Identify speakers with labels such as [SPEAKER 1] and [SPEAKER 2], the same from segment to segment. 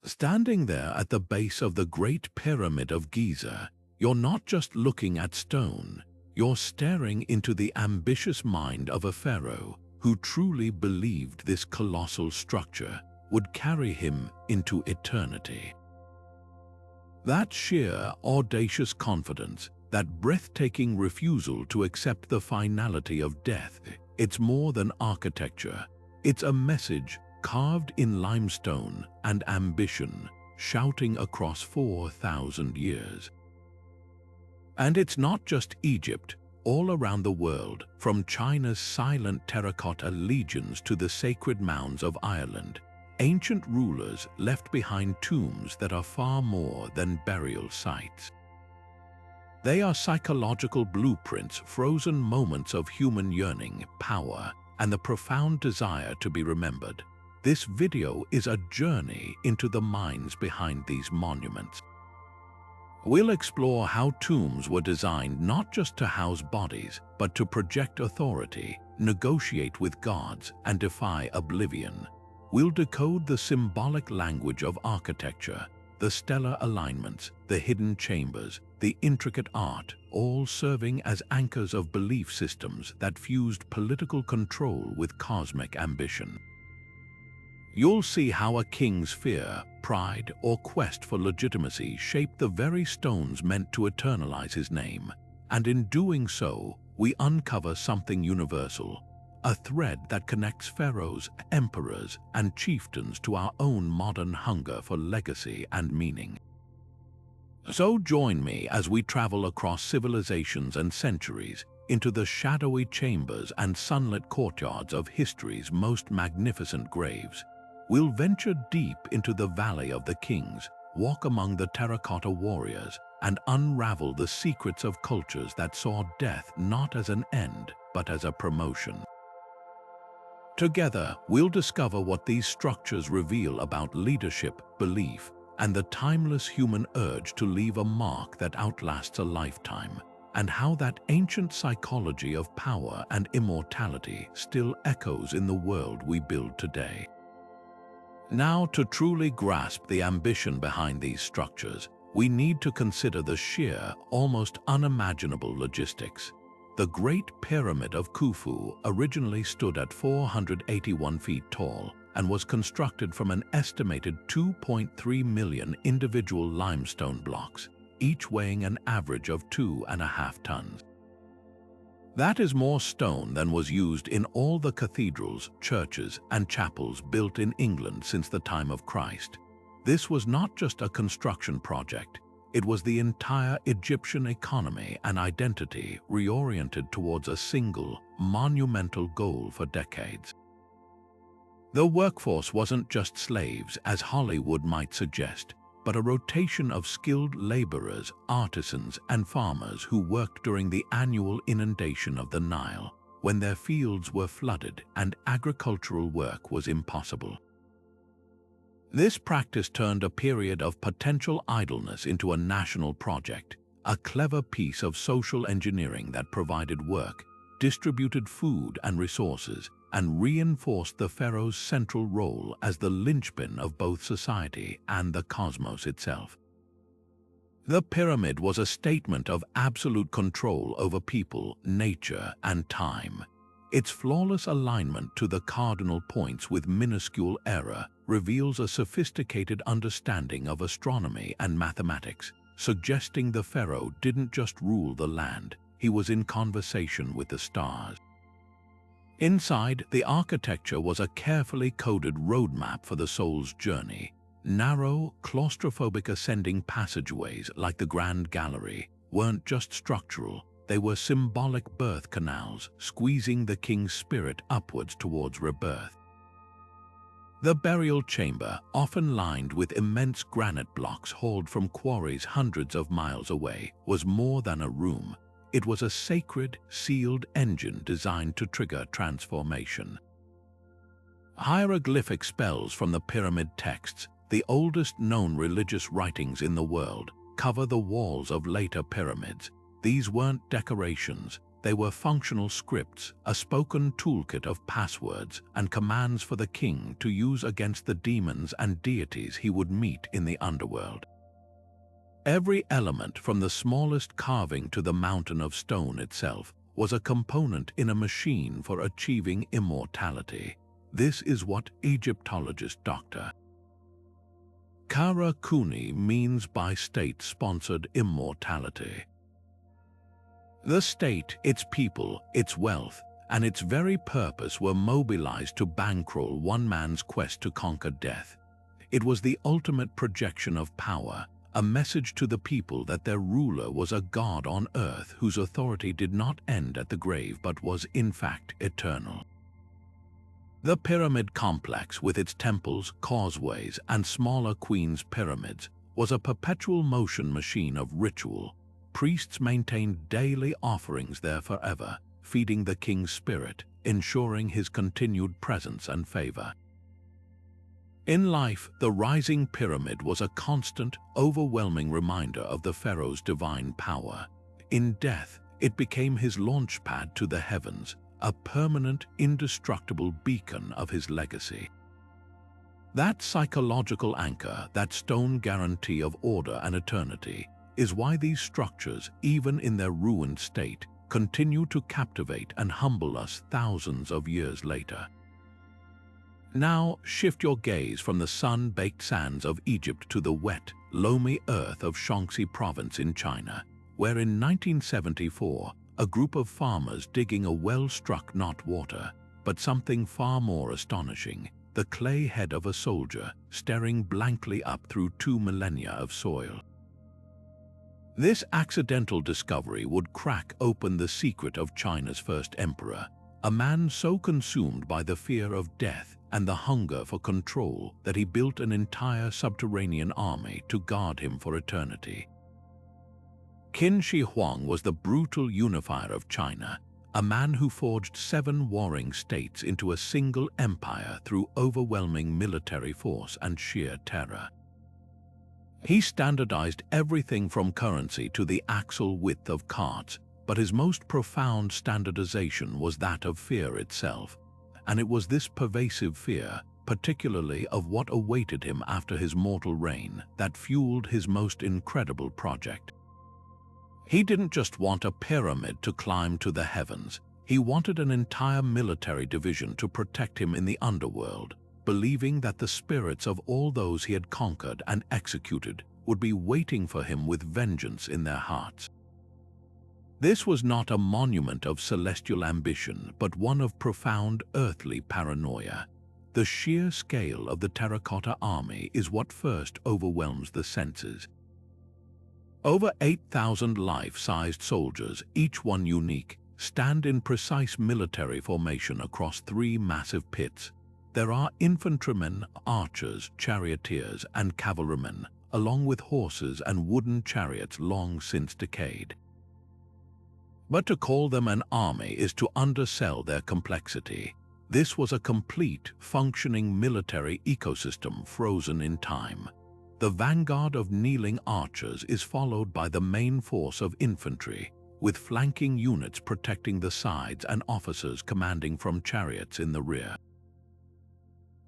[SPEAKER 1] Standing there at the base of the Great Pyramid of Giza, you're not just looking at stone, you're staring into the ambitious mind of a pharaoh who truly believed this colossal structure would carry him into eternity. That sheer, audacious confidence, that breathtaking refusal to accept the finality of death, it's more than architecture. It's a message carved in limestone and ambition, shouting across 4,000 years. And it's not just Egypt. All around the world, from China's silent terracotta legions to the sacred mounds of Ireland, ancient rulers left behind tombs that are far more than burial sites. They are psychological blueprints, frozen moments of human yearning, power, and the profound desire to be remembered. This video is a journey into the minds behind these monuments. We'll explore how tombs were designed not just to house bodies, but to project authority, negotiate with gods, and defy oblivion. We'll decode the symbolic language of architecture, the stellar alignments, the hidden chambers, the intricate art, all serving as anchors of belief systems that fused political control with cosmic ambition. You'll see how a king's fear, pride, or quest for legitimacy shaped the very stones meant to eternalize his name. And in doing so, we uncover something universal, a thread that connects pharaohs, emperors, and chieftains to our own modern hunger for legacy and meaning. So join me as we travel across civilizations and centuries into the shadowy chambers and sunlit courtyards of history's most magnificent graves. We'll venture deep into the Valley of the Kings, walk among the terracotta warriors, and unravel the secrets of cultures that saw death not as an end, but as a promotion. Together, we'll discover what these structures reveal about leadership, belief, and the timeless human urge to leave a mark that outlasts a lifetime, and how that ancient psychology of power and immortality still echoes in the world we build today. Now, to truly grasp the ambition behind these structures, we need to consider the sheer, almost unimaginable logistics. The Great Pyramid of Khufu originally stood at 481 feet tall and was constructed from an estimated 2.3 million individual limestone blocks, each weighing an average of 2.5 tons. That is more stone than was used in all the cathedrals, churches, and chapels built in England since the time of Christ. This was not just a construction project, it was the entire Egyptian economy and identity reoriented towards a single, monumental goal for decades. The workforce wasn't just slaves, as Hollywood might suggest, but a rotation of skilled laborers, artisans, and farmers who worked during the annual inundation of the Nile, when their fields were flooded and agricultural work was impossible. This practice turned a period of potential idleness into a national project, a clever piece of social engineering that provided work, distributed food and resources, and reinforced the pharaoh's central role as the linchpin of both society and the cosmos itself. The pyramid was a statement of absolute control over people, nature, and time. Its flawless alignment to the cardinal points with minuscule error reveals a sophisticated understanding of astronomy and mathematics, suggesting the pharaoh didn't just rule the land, he was in conversation with the stars. Inside, the architecture was a carefully coded roadmap for the soul's journey. Narrow, claustrophobic ascending passageways like the Grand Gallery weren't just structural, they were symbolic birth canals, squeezing the king's spirit upwards towards rebirth. The burial chamber, often lined with immense granite blocks hauled from quarries hundreds of miles away, was more than a room. It was a sacred, sealed engine designed to trigger transformation. Hieroglyphic spells from the pyramid texts, the oldest known religious writings in the world, cover the walls of later pyramids. These weren't decorations, They were functional scripts, a spoken toolkit of passwords and commands for the king to use against the demons and deities he would meet in the underworld. Every element, from the smallest carving to the mountain of stone itself, was a component in a machine for achieving immortality. This is what Egyptologist Dr. Kara Cooney means by state-sponsored immortality. The state, its people, its wealth, and its very purpose were mobilized to bankroll one man's quest to conquer death. It was the ultimate projection of power, a message to the people that their ruler was a god on earth whose authority did not end at the grave but was in fact eternal. The pyramid complex, with its temples, causeways, and smaller queen's pyramids, was a perpetual motion machine of ritual. Priests maintained daily offerings there forever, feeding the king's spirit, ensuring his continued presence and favor. In life, the rising pyramid was a constant, overwhelming reminder of the pharaoh's divine power. In death, it became his launchpad to the heavens, a permanent, indestructible beacon of his legacy. That psychological anchor, that stone guarantee of order and eternity, is why these structures, even in their ruined state, continue to captivate and humble us thousands of years later. Now, shift your gaze from the sun-baked sands of Egypt to the wet, loamy earth of Shaanxi province in China, where in 1974, a group of farmers digging a well struck not water, but something far more astonishing, the clay head of a soldier staring blankly up through 2 millennia of soil. This accidental discovery would crack open the secret of China's first emperor, a man so consumed by the fear of death and the hunger for control that he built an entire subterranean army to guard him for eternity. Qin Shi Huang was the brutal unifier of China, a man who forged 7 warring states into a single empire through overwhelming military force and sheer terror. He standardized everything from currency to the axle width of carts, but his most profound standardization was that of fear itself, and it was this pervasive fear, particularly of what awaited him after his mortal reign, that fueled his most incredible project. He didn't just want a pyramid to climb to the heavens, he wanted an entire military division to protect him in the underworld, believing that the spirits of all those he had conquered and executed would be waiting for him with vengeance in their hearts. This was not a monument of celestial ambition, but one of profound earthly paranoia. The sheer scale of the Terracotta Army is what first overwhelms the senses. Over 8,000 life-sized soldiers, each one unique, stand in precise military formation across 3 massive pits. There are infantrymen, archers, charioteers, and cavalrymen, along with horses and wooden chariots long since decayed. But to call them an army is to undersell their complexity. This was a complete, functioning military ecosystem frozen in time. The vanguard of kneeling archers is followed by the main force of infantry, with flanking units protecting the sides and officers commanding from chariots in the rear.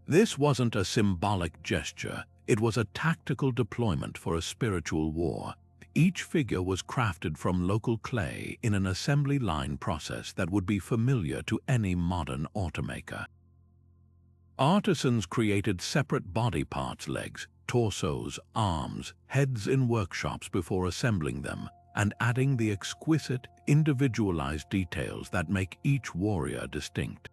[SPEAKER 1] This wasn't a symbolic gesture, it was a tactical deployment for a spiritual war. Each figure was crafted from local clay in an assembly line process that would be familiar to any modern automaker. Artisans created separate body parts, legs, torsos, arms, heads in workshops before assembling them and adding the exquisite, individualized details that make each warrior distinct.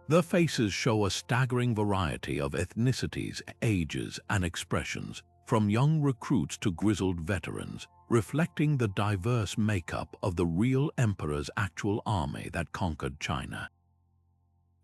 [SPEAKER 1] The faces show a staggering variety of ethnicities, ages, and expressions, from young recruits to grizzled veterans, reflecting the diverse makeup of the real emperor's actual army that conquered China.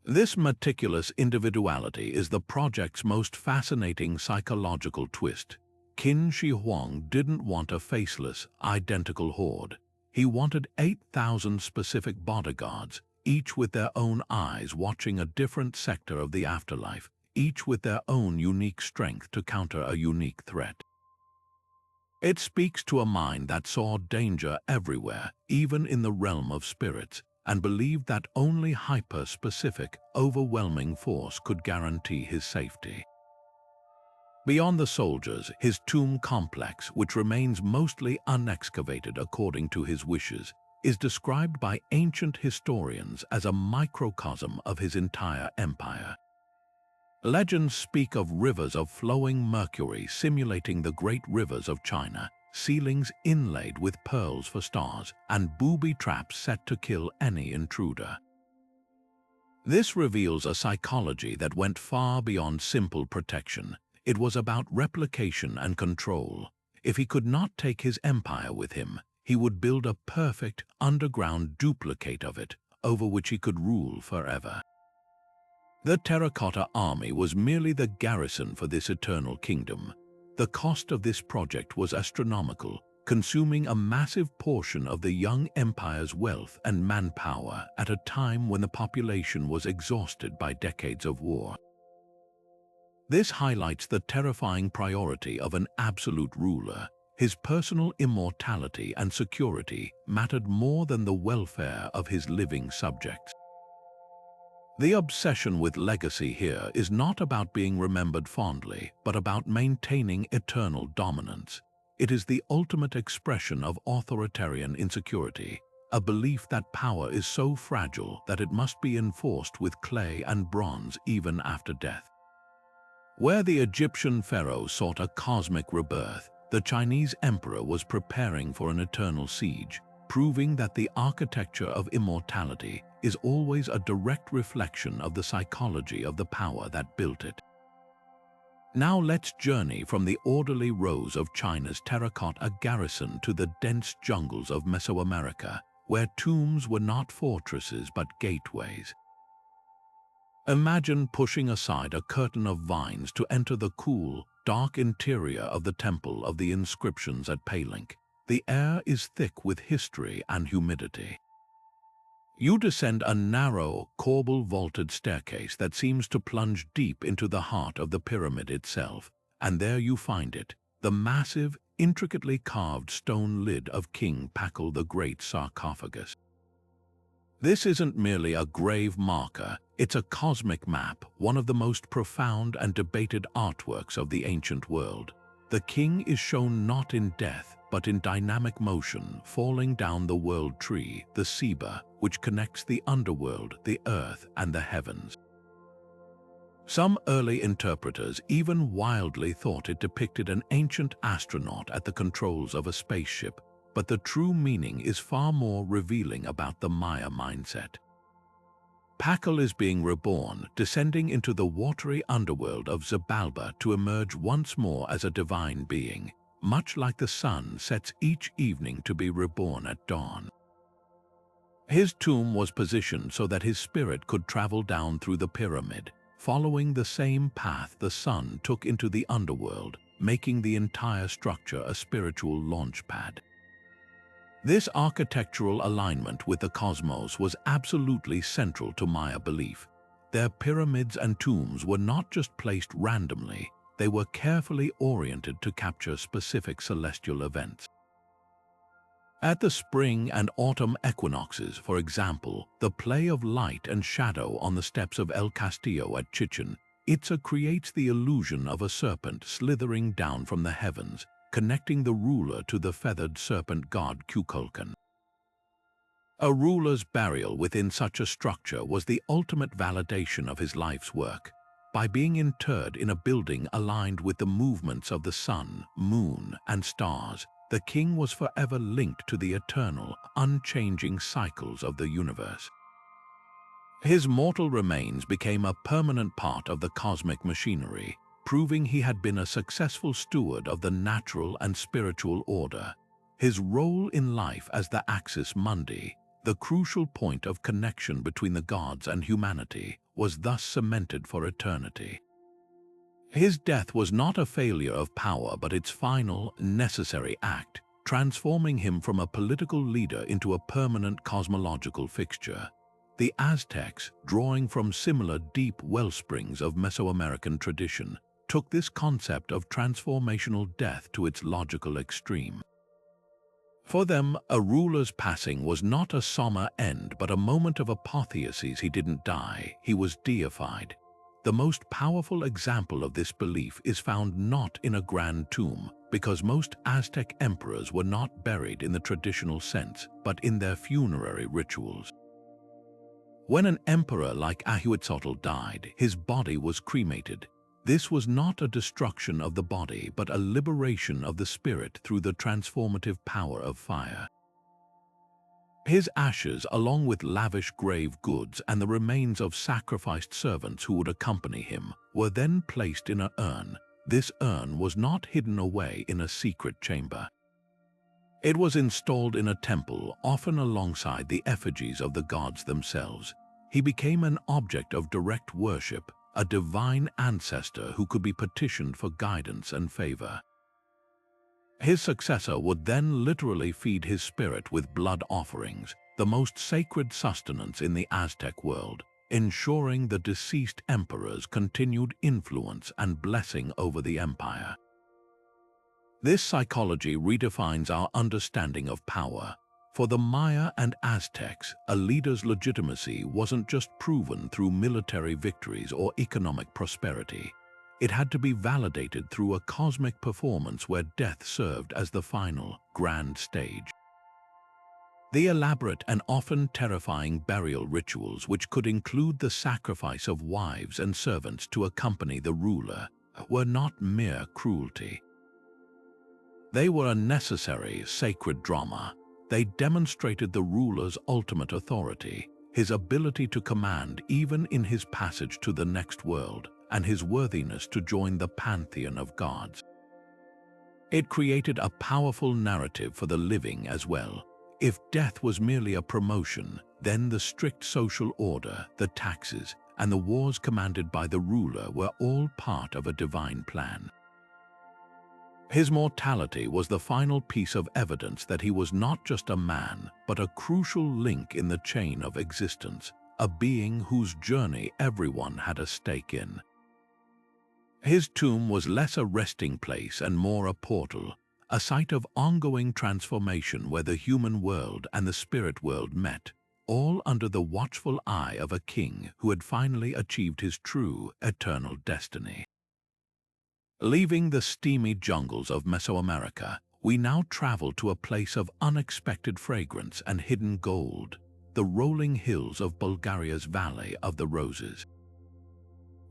[SPEAKER 1] This meticulous individuality is the project's most fascinating psychological twist. Qin Shi Huang didn't want a faceless, identical horde. He wanted 8,000 specific bodyguards, each with their own eyes watching a different sector of the afterlife, each with their own unique strength to counter a unique threat. It speaks to a mind that saw danger everywhere, even in the realm of spirits, and believed that only hyper-specific, overwhelming force could guarantee his safety. Beyond the soldiers, his tomb complex, which remains mostly unexcavated according to his wishes, is described by ancient historians as a microcosm of his entire empire. Legends speak of rivers of flowing mercury simulating the great rivers of China, ceilings inlaid with pearls for stars, and booby traps set to kill any intruder. This reveals a psychology that went far beyond simple protection. It was about replication and control. If he could not take his empire with him, he would build a perfect underground duplicate of it, over which he could rule forever. The Terracotta Army was merely the garrison for this eternal kingdom. The cost of this project was astronomical, consuming a massive portion of the young empire's wealth and manpower at a time when the population was exhausted by decades of war. This highlights the terrifying priority of an absolute ruler. His personal immortality and security mattered more than the welfare of his living subjects. The obsession with legacy here is not about being remembered fondly, but about maintaining eternal dominance. It is the ultimate expression of authoritarian insecurity, a belief that power is so fragile that it must be enforced with clay and bronze even after death. Where the Egyptian pharaoh sought a cosmic rebirth, the Chinese emperor was preparing for an eternal siege, proving that the architecture of immortality is always a direct reflection of the psychology of the power that built it. Now let's journey from the orderly rows of China's terracotta garrison to the dense jungles of Mesoamerica, where tombs were not fortresses but gateways. Imagine pushing aside a curtain of vines to enter the cool, dark interior of the Temple of the Inscriptions at Palenque. The air is thick with history and humidity. You descend a narrow, corbel-vaulted staircase that seems to plunge deep into the heart of the pyramid itself, and there you find it, the massive, intricately carved stone lid of King Pakal the Great's sarcophagus. This isn't merely a grave marker, it's a cosmic map, one of the most profound and debated artworks of the ancient world. The king is shown not in death, but in dynamic motion, falling down the world tree, the Seba, which connects the underworld, the earth, and the heavens. Some early interpreters even wildly thought it depicted an ancient astronaut at the controls of a spaceship, but the true meaning is far more revealing about the Maya mindset. Pakal is being reborn, descending into the watery underworld of Xibalba to emerge once more as a divine being, much like the sun sets each evening to be reborn at dawn. His tomb was positioned so that his spirit could travel down through the pyramid, following the same path the sun took into the underworld, making the entire structure a spiritual launchpad. This architectural alignment with the cosmos was absolutely central to Maya belief. Their pyramids and tombs were not just placed randomly, they were carefully oriented to capture specific celestial events. At the spring and autumn equinoxes, for example, the play of light and shadow on the steps of El Castillo at Chichen Itza creates the illusion of a serpent slithering down from the heavens, connecting the ruler to the feathered serpent god Kukulkan. A ruler's burial within such a structure was the ultimate validation of his life's work. By being interred in a building aligned with the movements of the sun, moon, and stars, the king was forever linked to the eternal, unchanging cycles of the universe. His mortal remains became a permanent part of the cosmic machinery, proving he had been a successful steward of the natural and spiritual order. His role in life as the axis mundi, the crucial point of connection between the gods and humanity, was thus cemented for eternity. His death was not a failure of power but its final, necessary act, transforming him from a political leader into a permanent cosmological fixture. The Aztecs, drawing from similar deep wellsprings of Mesoamerican tradition, took this concept of transformational death to its logical extreme. For them, a ruler's passing was not a somber end but a moment of apotheosis. He didn't die, he was deified. The most powerful example of this belief is found not in a grand tomb, because most Aztec emperors were not buried in the traditional sense, but in their funerary rituals. When an emperor like Ahuitzotl died, his body was cremated. This was not a destruction of the body, but a liberation of the spirit through the transformative power of fire. His ashes, along with lavish grave goods and the remains of sacrificed servants who would accompany him, were then placed in an urn. This urn was not hidden away in a secret chamber. It was installed in a temple, often alongside the effigies of the gods themselves. He became an object of direct worship, a divine ancestor who could be petitioned for guidance and favor. His successor would then literally feed his spirit with blood offerings, the most sacred sustenance in the Aztec world, ensuring the deceased emperor's continued influence and blessing over the empire. This psychology redefines our understanding of power. For the Maya and Aztecs, a leader's legitimacy wasn't just proven through military victories or economic prosperity. It had to be validated through a cosmic performance where death served as the final, grand stage. The elaborate and often terrifying burial rituals, which could include the sacrifice of wives and servants to accompany the ruler, were not mere cruelty. They were a necessary, sacred drama. They demonstrated the ruler's ultimate authority, his ability to command even in his passage to the next world, and his worthiness to join the pantheon of gods. It created a powerful narrative for the living as well. If death was merely a promotion, then the strict social order, the taxes, and the wars commanded by the ruler were all part of a divine plan. His mortality was the final piece of evidence that he was not just a man, but a crucial link in the chain of existence, a being whose journey everyone had a stake in. His tomb was less a resting place and more a portal, a site of ongoing transformation where the human world and the spirit world met, all under the watchful eye of a king who had finally achieved his true, eternal destiny. Leaving the steamy jungles of Mesoamerica, we now travel to a place of unexpected fragrance and hidden gold, the rolling hills of Bulgaria's Valley of the Roses.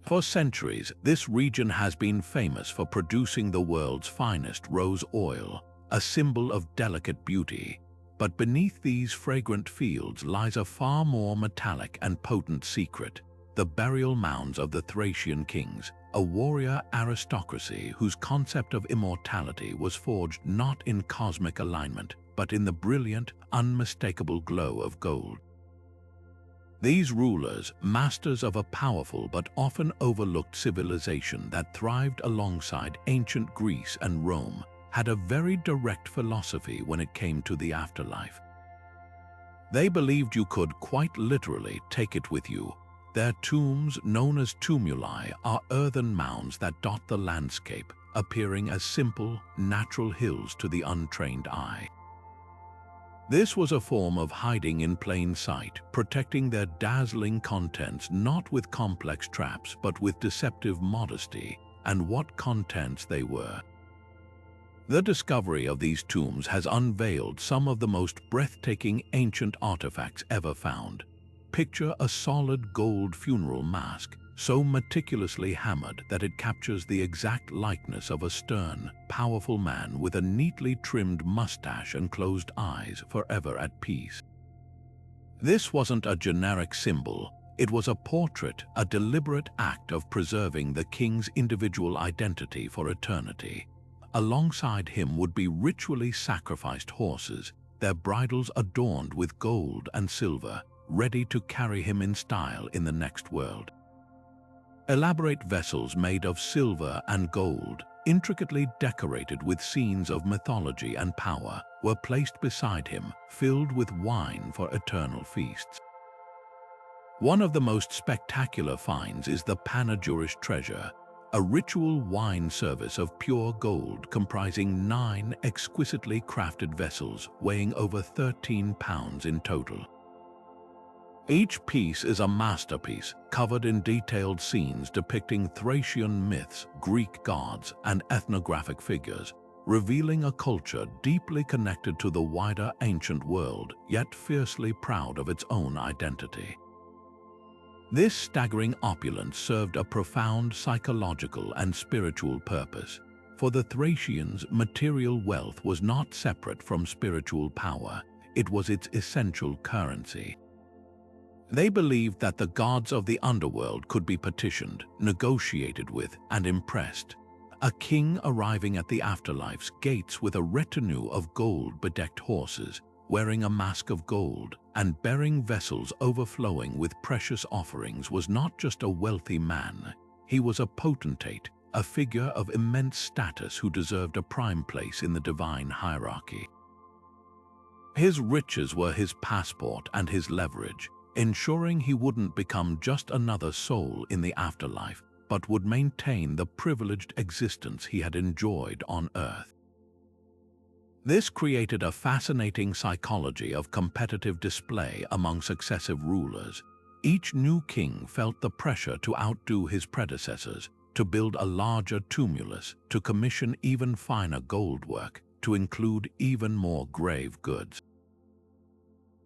[SPEAKER 1] For centuries, this region has been famous for producing the world's finest rose oil, a symbol of delicate beauty. But beneath these fragrant fields lies a far more metallic and potent secret: the burial mounds of the Thracian kings, a warrior aristocracy whose concept of immortality was forged not in cosmic alignment, but in the brilliant, unmistakable glow of gold. These rulers, masters of a powerful but often overlooked civilization that thrived alongside ancient Greece and Rome, had a very direct philosophy when it came to the afterlife. They believed you could, quite literally, take it with you. Their tombs, known as tumuli, are earthen mounds that dot the landscape, appearing as simple, natural hills to the untrained eye. This was a form of hiding in plain sight, protecting their dazzling contents not with complex traps but with deceptive modesty. And what contents they were! The discovery of these tombs has unveiled some of the most breathtaking ancient artifacts ever found. Picture a solid gold funeral mask, so meticulously hammered that it captures the exact likeness of a stern, powerful man with a neatly trimmed mustache and closed eyes, forever at peace. This wasn't a generic symbol. It was a portrait, a deliberate act of preserving the king's individual identity for eternity. Alongside him would be ritually sacrificed horses, their bridles adorned with gold and silver, ready to carry him in style in the next world. Elaborate vessels made of silver and gold, intricately decorated with scenes of mythology and power, were placed beside him, filled with wine for eternal feasts. One of the most spectacular finds is the panegyric treasure, a ritual wine service of pure gold comprising 9 exquisitely crafted vessels weighing over 13 pounds in total. Each piece is a masterpiece covered in detailed scenes depicting Thracian myths, Greek gods, and ethnographic figures, revealing a culture deeply connected to the wider ancient world, yet fiercely proud of its own identity. This staggering opulence served a profound psychological and spiritual purpose. For the Thracians, material wealth was not separate from spiritual power, it was its essential currency. They believed that the gods of the underworld could be petitioned, negotiated with, and impressed. A king arriving at the afterlife's gates with a retinue of gold-bedecked horses, wearing a mask of gold, and bearing vessels overflowing with precious offerings was not just a wealthy man. He was a potentate, a figure of immense status who deserved a prime place in the divine hierarchy. His riches were his passport and his leverage, ensuring he wouldn't become just another soul in the afterlife, but would maintain the privileged existence he had enjoyed on Earth. This created a fascinating psychology of competitive display among successive rulers. Each new king felt the pressure to outdo his predecessors, to build a larger tumulus, to commission even finer gold work, to include even more grave goods.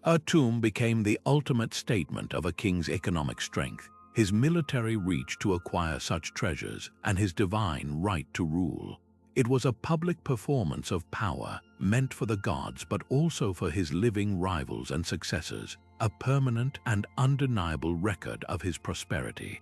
[SPEAKER 1] A tomb became the ultimate statement of a king's economic strength, his military reach to acquire such treasures, and his divine right to rule. It was a public performance of power, meant for the gods but also for his living rivals and successors, a permanent and undeniable record of his prosperity.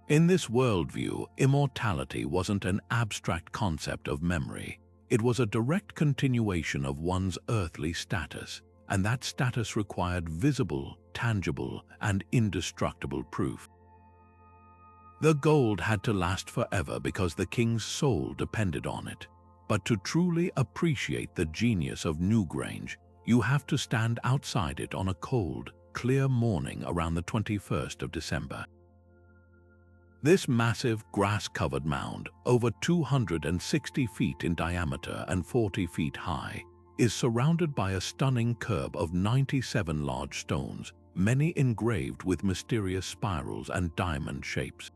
[SPEAKER 1] In this worldview, immortality wasn't an abstract concept of memory. It was a direct continuation of one's earthly status, and that status required visible, tangible, and indestructible proof. The gold had to last forever because the king's soul depended on it. But to truly appreciate the genius of Newgrange, you have to stand outside it on a cold, clear morning around the 21st of December. This massive, grass-covered mound, over 260 feet in diameter and 40 feet high, is surrounded by a stunning curb of 97 large stones, many engraved with mysterious spirals and diamond shapes.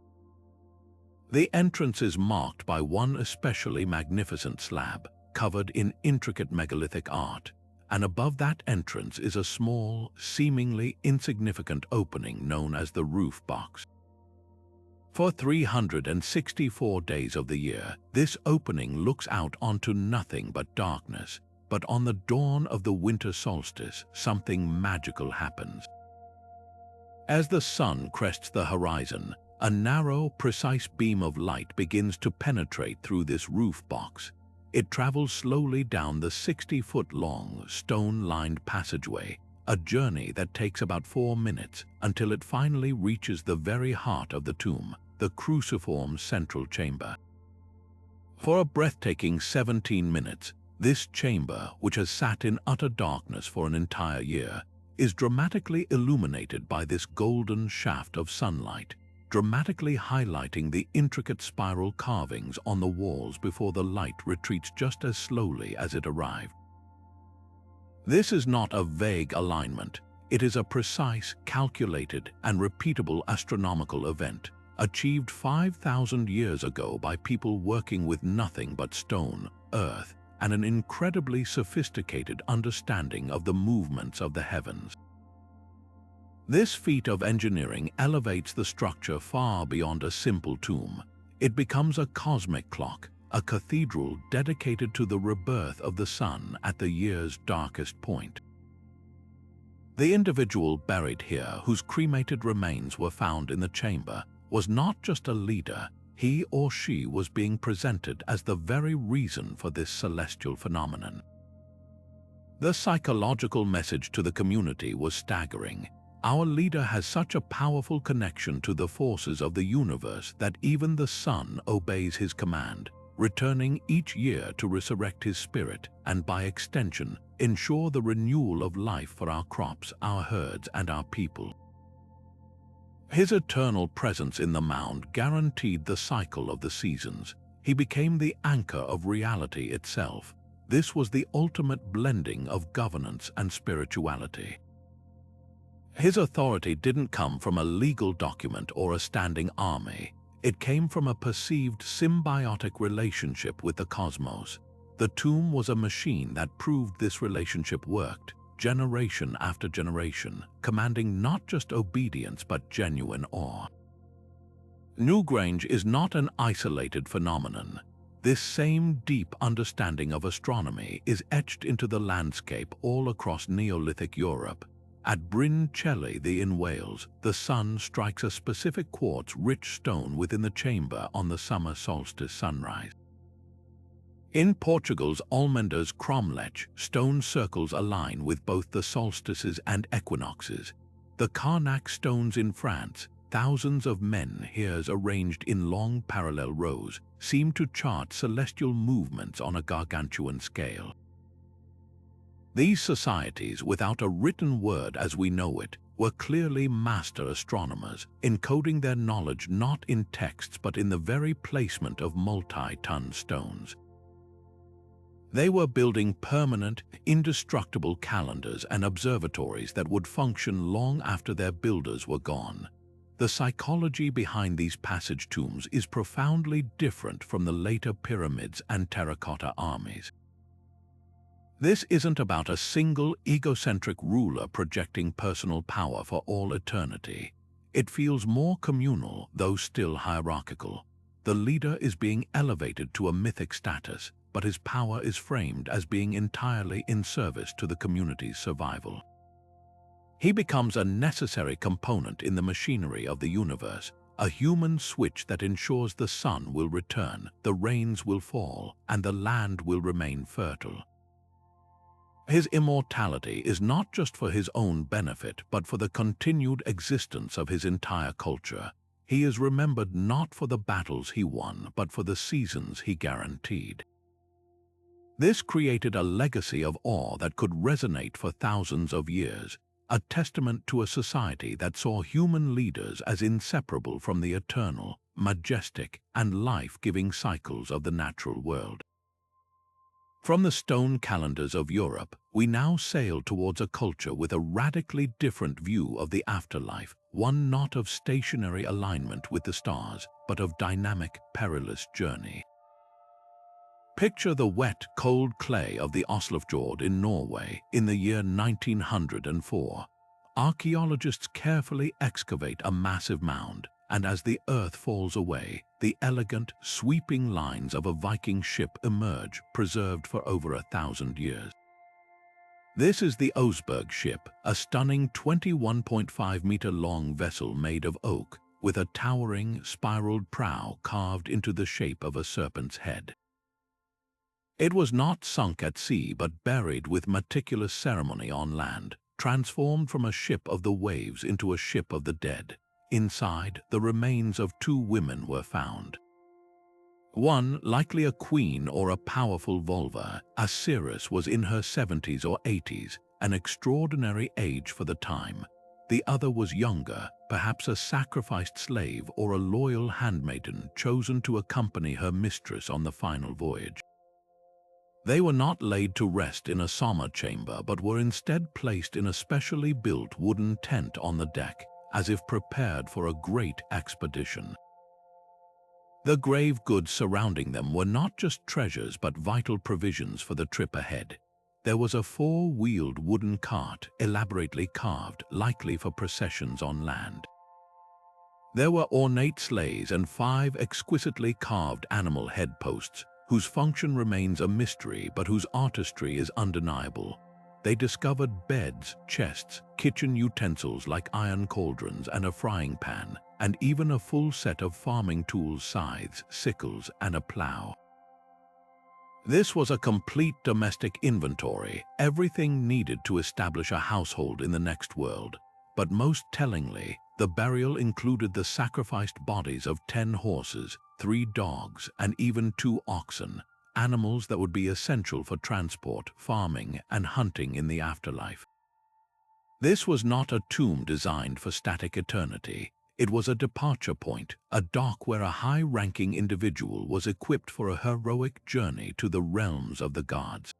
[SPEAKER 1] The entrance is marked by one especially magnificent slab, covered in intricate megalithic art, and above that entrance is a small, seemingly insignificant opening known as the roof box. For 364 days of the year, this opening looks out onto nothing but darkness. But on the dawn of the winter solstice, something magical happens. As the sun crests the horizon, a narrow, precise beam of light begins to penetrate through this roof box. It travels slowly down the 60-foot-long, stone-lined passageway, a journey that takes about 4 minutes until it finally reaches the very heart of the tomb, the cruciform central chamber. For a breathtaking 17 minutes, this chamber, which has sat in utter darkness for an entire year, is dramatically illuminated by this golden shaft of sunlight, dramatically highlighting the intricate spiral carvings on the walls before the light retreats just as slowly as it arrived. This is not a vague alignment. It is a precise, calculated, and repeatable astronomical event, achieved 5,000 years ago by people working with nothing but stone, earth, and an incredibly sophisticated understanding of the movements of the heavens. This feat of engineering elevates the structure far beyond a simple tomb. It becomes a cosmic clock, a cathedral dedicated to the rebirth of the sun at the year's darkest point. The individual buried here, whose cremated remains were found in the chamber, was not just a leader. He or she was being presented as the very reason for this celestial phenomenon. The psychological message to the community was staggering. Our leader has such a powerful connection to the forces of the universe that even the sun obeys his command, returning each year to resurrect his spirit and, by extension, ensure the renewal of life for our crops, our herds, and our people. His eternal presence in the mound guaranteed the cycle of the seasons. He became the anchor of reality itself. This was the ultimate blending of governance and spirituality. His authority didn't come from a legal document or a standing army. It came from a perceived symbiotic relationship with the cosmos. The tomb was a machine that proved this relationship worked, generation after generation, commanding not just obedience but genuine awe. Newgrange is not an isolated phenomenon. This same deep understanding of astronomy is etched into the landscape all across Neolithic Europe. At Bryn Celyn in Wales, the sun strikes a specific quartz-rich stone within the chamber on the summer solstice sunrise. In Portugal's Almenda's Cromlech, stone circles align with both the solstices and equinoxes. The Carnac stones in France, thousands of menhirs arranged in long parallel rows, seem to chart celestial movements on a gargantuan scale. These societies, without a written word as we know it, were clearly master astronomers, encoding their knowledge not in texts but in the very placement of multi-ton stones. They were building permanent, indestructible calendars and observatories that would function long after their builders were gone. The psychology behind these passage tombs is profoundly different from the later pyramids and terracotta armies. This isn't about a single egocentric ruler projecting personal power for all eternity. It feels more communal, though still hierarchical. The leader is being elevated to a mythic status, but his power is framed as being entirely in service to the community's survival. He becomes a necessary component in the machinery of the universe, a human switch that ensures the sun will return, the rains will fall, and the land will remain fertile. His immortality is not just for his own benefit, but for the continued existence of his entire culture. He is remembered not for the battles he won, but for the seasons he guaranteed. This created a legacy of awe that could resonate for thousands of years, a testament to a society that saw human leaders as inseparable from the eternal, majestic, and life-giving cycles of the natural world. From the stone calendars of Europe, we now sail towards a culture with a radically different view of the afterlife, one not of stationary alignment with the stars, but of dynamic, perilous journey. Picture the wet, cold clay of the Oslofjord in Norway in the year 1904. Archaeologists carefully excavate a massive mound, and as the earth falls away, the elegant, sweeping lines of a Viking ship emerge, preserved for over 1,000 years. This is the Oseberg ship, a stunning 21.5-meter-long vessel made of oak, with a towering, spiraled prow carved into the shape of a serpent's head. It was not sunk at sea but buried with meticulous ceremony on land, transformed from a ship of the waves into a ship of the dead. Inside, the remains of 2 women were found. One, likely a queen or a powerful vulva, as Cyrus was in her 70s or 80s, an extraordinary age for the time. The other was younger, perhaps a sacrificed slave or a loyal handmaiden chosen to accompany her mistress on the final voyage. They were not laid to rest in a summer chamber but were instead placed in a specially built wooden tent on the deck, as if prepared for a great expedition. The grave goods surrounding them were not just treasures but vital provisions for the trip ahead. There was a 4-wheeled wooden cart, elaborately carved, likely for processions on land. There were ornate sleighs and 5 exquisitely carved animal head posts, whose function remains a mystery but whose artistry is undeniable. They discovered beds, chests, kitchen utensils like iron cauldrons and a frying pan, and even a full set of farming tools, scythes, sickles, and a plow. This was a complete domestic inventory, everything needed to establish a household in the next world. But most tellingly, the burial included the sacrificed bodies of 10 horses, 3 dogs, and even 2 oxen, animals that would be essential for transport, farming, and hunting in the afterlife. This was not a tomb designed for static eternity. It was a departure point, a dock where a high-ranking individual was equipped for a heroic journey to the realms of the gods.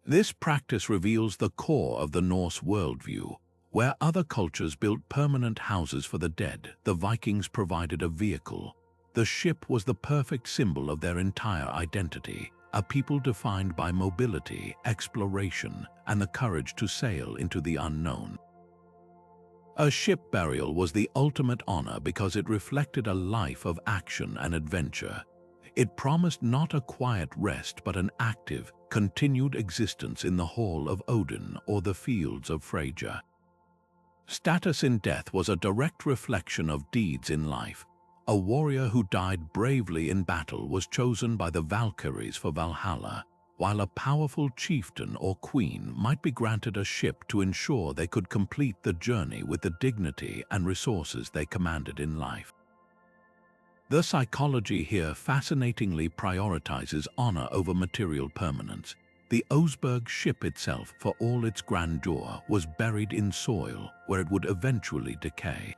[SPEAKER 1] This practice reveals the core of the Norse worldview. Where other cultures built permanent houses for the dead, the Vikings provided a vehicle. The ship was the perfect symbol of their entire identity, a people defined by mobility, exploration, and the courage to sail into the unknown. A ship burial was the ultimate honor because it reflected a life of action and adventure. It promised not a quiet rest but an active, continued existence in the Hall of Odin or the fields of Freyja. Status in death was a direct reflection of deeds in life. A warrior who died bravely in battle was chosen by the Valkyries for Valhalla, while a powerful chieftain or queen might be granted a ship to ensure they could complete the journey with the dignity and resources they commanded in life. The psychology here fascinatingly prioritizes honor over material permanence. The Oseberg ship itself, for all its grandeur, was buried in soil where it would eventually decay.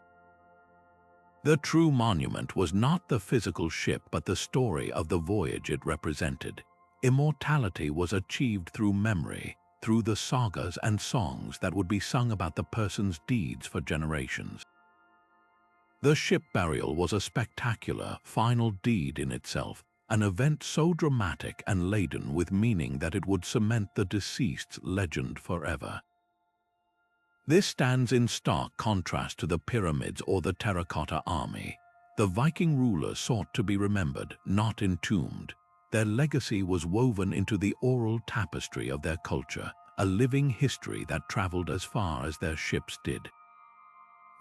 [SPEAKER 1] The true monument was not the physical ship but the story of the voyage it represented. Immortality was achieved through memory, through the sagas and songs that would be sung about the person's deeds for generations. The ship burial was a spectacular, final deed in itself, an event so dramatic and laden with meaning that it would cement the deceased's legend forever. This stands in stark contrast to the pyramids or the Terracotta Army. The Viking rulers sought to be remembered, not entombed. Their legacy was woven into the oral tapestry of their culture, a living history that traveled as far as their ships did.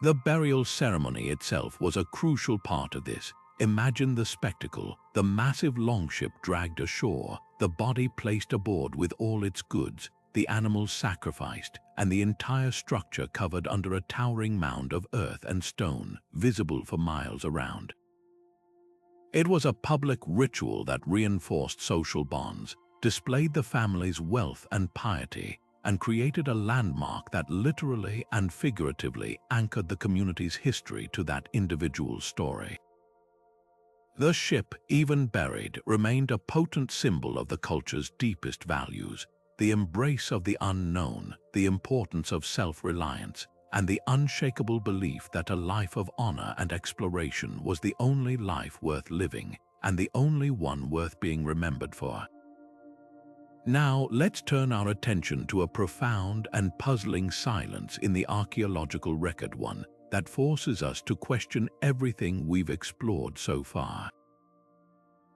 [SPEAKER 1] The burial ceremony itself was a crucial part of this. Imagine the spectacle, the massive longship dragged ashore, the body placed aboard with all its goods, the animals sacrificed, and the entire structure covered under a towering mound of earth and stone, visible for miles around. It was a public ritual that reinforced social bonds, displayed the family's wealth and piety, and created a landmark that literally and figuratively anchored the community's history to that individual's story. The ship, even buried, remained a potent symbol of the culture's deepest values, the embrace of the unknown, the importance of self-reliance, and the unshakable belief that a life of honor and exploration was the only life worth living and the only one worth being remembered for. Now, let's turn our attention to a profound and puzzling silence in the archaeological record, one that forces us to question everything we've explored so far.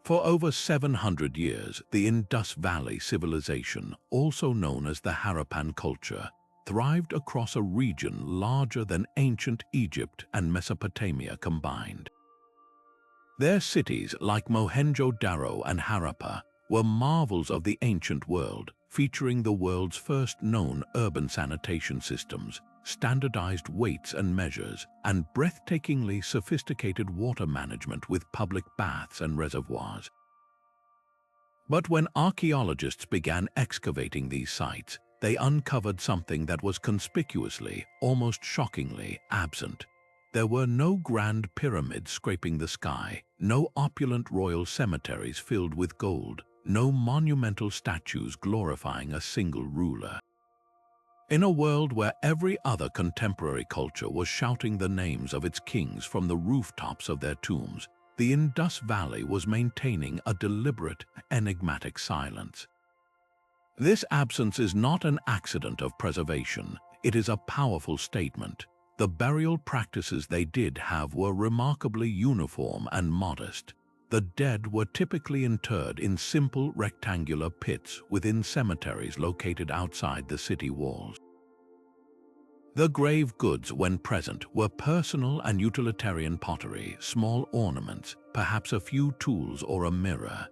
[SPEAKER 1] For over 700 years, the Indus Valley civilization, also known as the Harappan culture, thrived across a region larger than ancient Egypt and Mesopotamia combined. Their cities, like Mohenjo-Daro and Harappa, were marvels of the ancient world, featuring the world's first known urban sanitation systems, standardized weights and measures, and breathtakingly sophisticated water management with public baths and reservoirs. But when archaeologists began excavating these sites, they uncovered something that was conspicuously, almost shockingly, absent. There were no grand pyramids scraping the sky, no opulent royal cemeteries filled with gold, no monumental statues glorifying a single ruler. In a world where every other contemporary culture was shouting the names of its kings from the rooftops of their tombs, the Indus Valley was maintaining a deliberate, enigmatic silence. This absence is not an accident of preservation, it is a powerful statement. The burial practices they did have were remarkably uniform and modest. The dead were typically interred in simple rectangular pits within cemeteries located outside the city walls. The grave goods, when present, were personal and utilitarian pottery, small ornaments, perhaps a few tools or a mirror.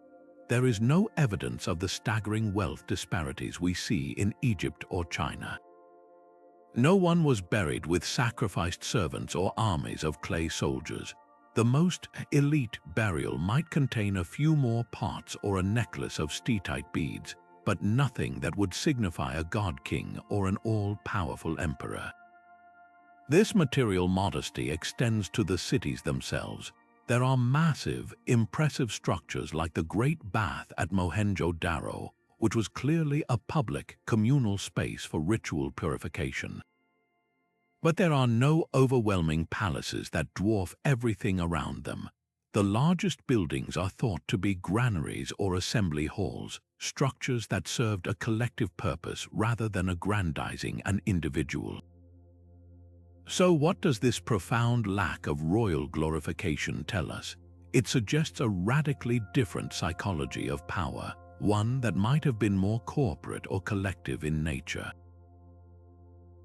[SPEAKER 1] There is no evidence of the staggering wealth disparities we see in Egypt or China. No one was buried with sacrificed servants or armies of clay soldiers. The most elite burial might contain a few more pots or a necklace of steatite beads, but nothing that would signify a god king or an all-powerful emperor. This material modesty extends to the cities themselves. There are massive, impressive structures like the Great Bath at Mohenjo-Daro, which was clearly a public, communal space for ritual purification. But there are no overwhelming palaces that dwarf everything around them. The largest buildings are thought to be granaries or assembly halls, structures that served a collective purpose rather than aggrandizing an individual. So what does this profound lack of royal glorification tell us? It suggests a radically different psychology of power, one that might have been more corporate or collective in nature.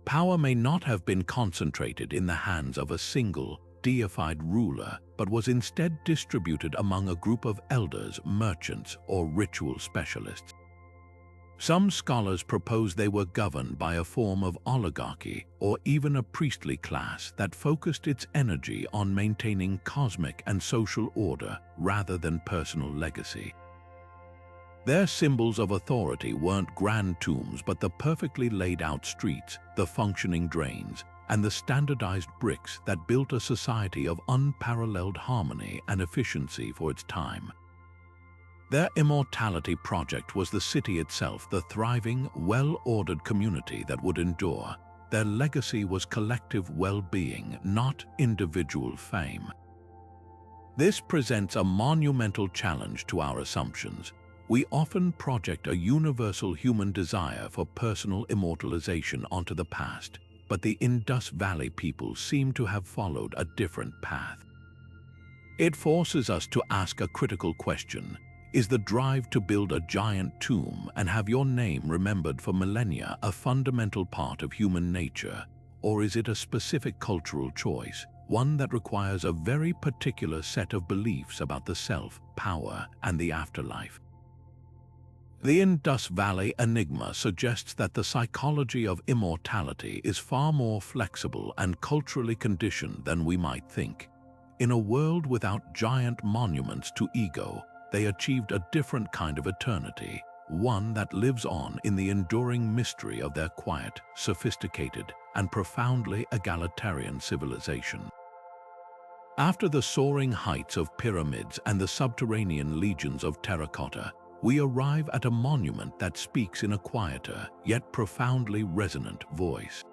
[SPEAKER 1] Power may not have been concentrated in the hands of a single, deified ruler, but was instead distributed among a group of elders, merchants, or ritual specialists. Some scholars propose they were governed by a form of oligarchy or even a priestly class that focused its energy on maintaining cosmic and social order rather than personal legacy. Their symbols of authority weren't grand tombs but the perfectly laid out streets, the functioning drains, and the standardized bricks that built a society of unparalleled harmony and efficiency for its time. Their immortality project was the city itself, the thriving, well-ordered community that would endure. Their legacy was collective well-being, not individual fame. This presents a monumental challenge to our assumptions. We often project a universal human desire for personal immortalization onto the past, but the Indus Valley people seem to have followed a different path. It forces us to ask a critical question. Is the drive to build a giant tomb and have your name remembered for millennia a fundamental part of human nature, or is it a specific cultural choice, one that requires a very particular set of beliefs about the self, power, and the afterlife? The Indus Valley enigma suggests that the psychology of immortality is far more flexible and culturally conditioned than we might think. In a world without giant monuments to ego, they achieved a different kind of eternity, one that lives on in the enduring mystery of their quiet, sophisticated, and profoundly egalitarian civilization. After the soaring heights of pyramids and the subterranean legions of terracotta, we arrive at a monument that speaks in a quieter, yet profoundly resonant voice.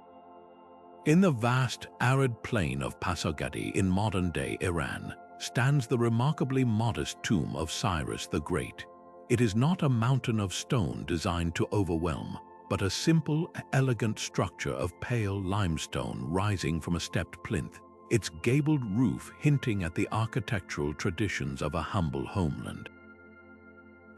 [SPEAKER 1] In the vast, arid plain of Pasargadae in modern-day Iran, stands the remarkably modest tomb of Cyrus the Great. It is not a mountain of stone designed to overwhelm, but a simple, elegant structure of pale limestone rising from a stepped plinth, its gabled roof hinting at the architectural traditions of a humble homeland.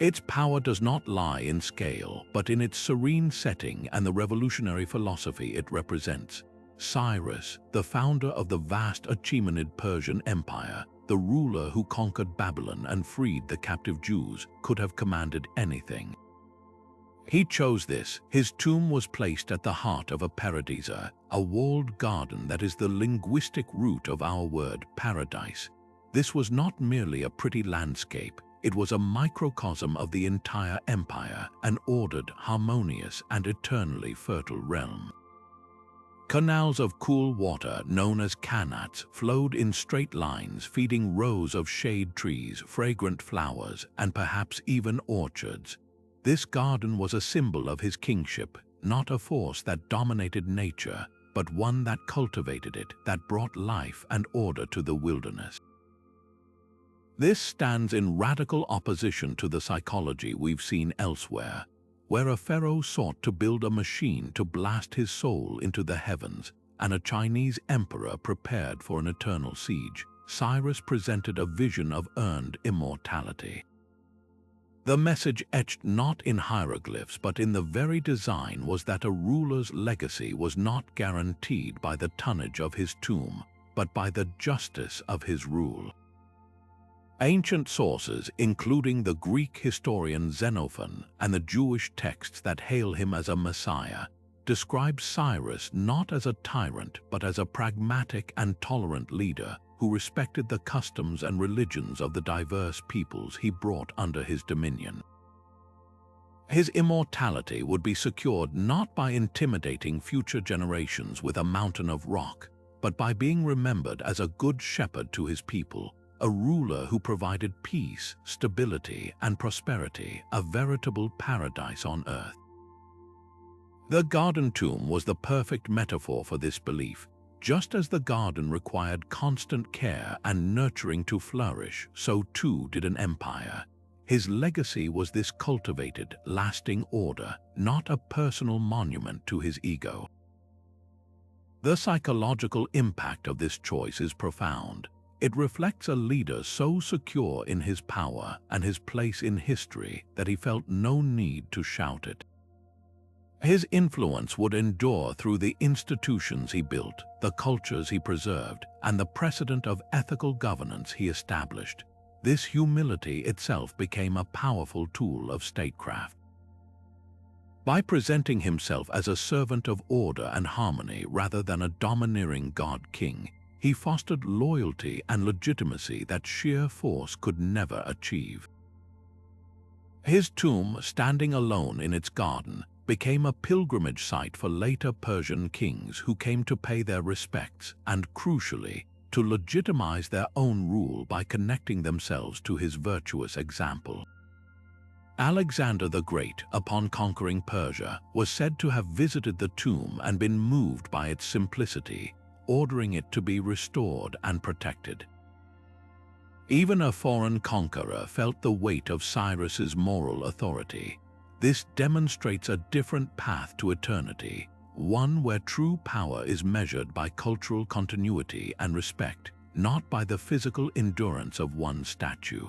[SPEAKER 1] Its power does not lie in scale, but in its serene setting and the revolutionary philosophy it represents. Cyrus, the founder of the vast Achaemenid Persian Empire, the ruler who conquered Babylon and freed the captive Jews, could have commanded anything. He chose this. His tomb was placed at the heart of a paradisa, a walled garden that is the linguistic root of our word paradise. This was not merely a pretty landscape, it was a microcosm of the entire empire, an ordered, harmonious, and eternally fertile realm. Canals of cool water, known as kanats, flowed in straight lines, feeding rows of shade trees, fragrant flowers, and perhaps even orchards. This garden was a symbol of his kingship, not a force that dominated nature, but one that cultivated it, that brought life and order to the wilderness. This stands in radical opposition to the psychology we've seen elsewhere, where a pharaoh sought to build a machine to blast his soul into the heavens, and a Chinese emperor prepared for an eternal siege. Cyrus presented a vision of earned immortality. The message etched not in hieroglyphs but in the very design was that a ruler's legacy was not guaranteed by the tonnage of his tomb, but by the justice of his rule. Ancient sources, including the Greek historian Xenophon and the Jewish texts that hail him as a messiah, describe Cyrus not as a tyrant but as a pragmatic and tolerant leader who respected the customs and religions of the diverse peoples he brought under his dominion. His immortality would be secured not by intimidating future generations with a mountain of rock, but by being remembered as a good shepherd to his people, a ruler who provided peace, stability, and prosperity, a veritable paradise on earth. The garden tomb was the perfect metaphor for this belief. Just as the garden required constant care and nurturing to flourish, so too did an empire. His legacy was this cultivated, lasting order, not a personal monument to his ego. The psychological impact of this choice is profound. It reflects a leader so secure in his power and his place in history that he felt no need to shout it. His influence would endure through the institutions he built, the cultures he preserved, and the precedent of ethical governance he established. This humility itself became a powerful tool of statecraft. By presenting himself as a servant of order and harmony rather than a domineering god-king, he fostered loyalty and legitimacy that sheer force could never achieve. His tomb, standing alone in its garden, became a pilgrimage site for later Persian kings who came to pay their respects and, crucially, to legitimize their own rule by connecting themselves to his virtuous example. Alexander the Great, upon conquering Persia, was said to have visited the tomb and been moved by its simplicity, ordering it to be restored and protected. Even a foreign conqueror felt the weight of Cyrus's moral authority. This demonstrates a different path to eternity, one where true power is measured by cultural continuity and respect, not by the physical endurance of one statue.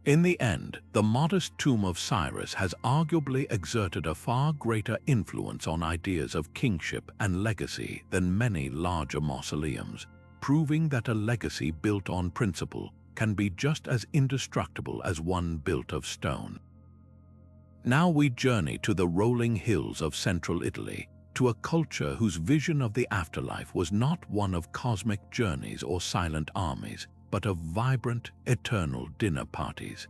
[SPEAKER 1] In the end, the modest tomb of Cyrus has arguably exerted a far greater influence on ideas of kingship and legacy than many larger mausoleums, proving that a legacy built on principle can be just as indestructible as one built of stone. Now we journey to the rolling hills of central Italy, to a culture whose vision of the afterlife was not one of cosmic journeys or silent armies, but of vibrant, eternal dinner parties.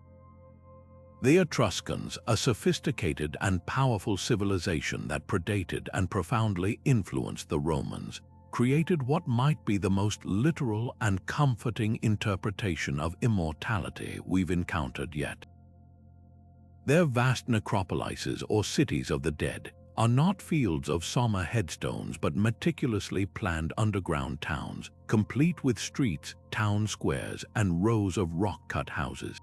[SPEAKER 1] The Etruscans, a sophisticated and powerful civilization that predated and profoundly influenced the Romans, created what might be the most literal and comforting interpretation of immortality we've encountered yet. Their vast necropolises, or cities of the dead, are not fields of somber headstones but meticulously planned underground towns, complete with streets, town squares, and rows of rock-cut houses.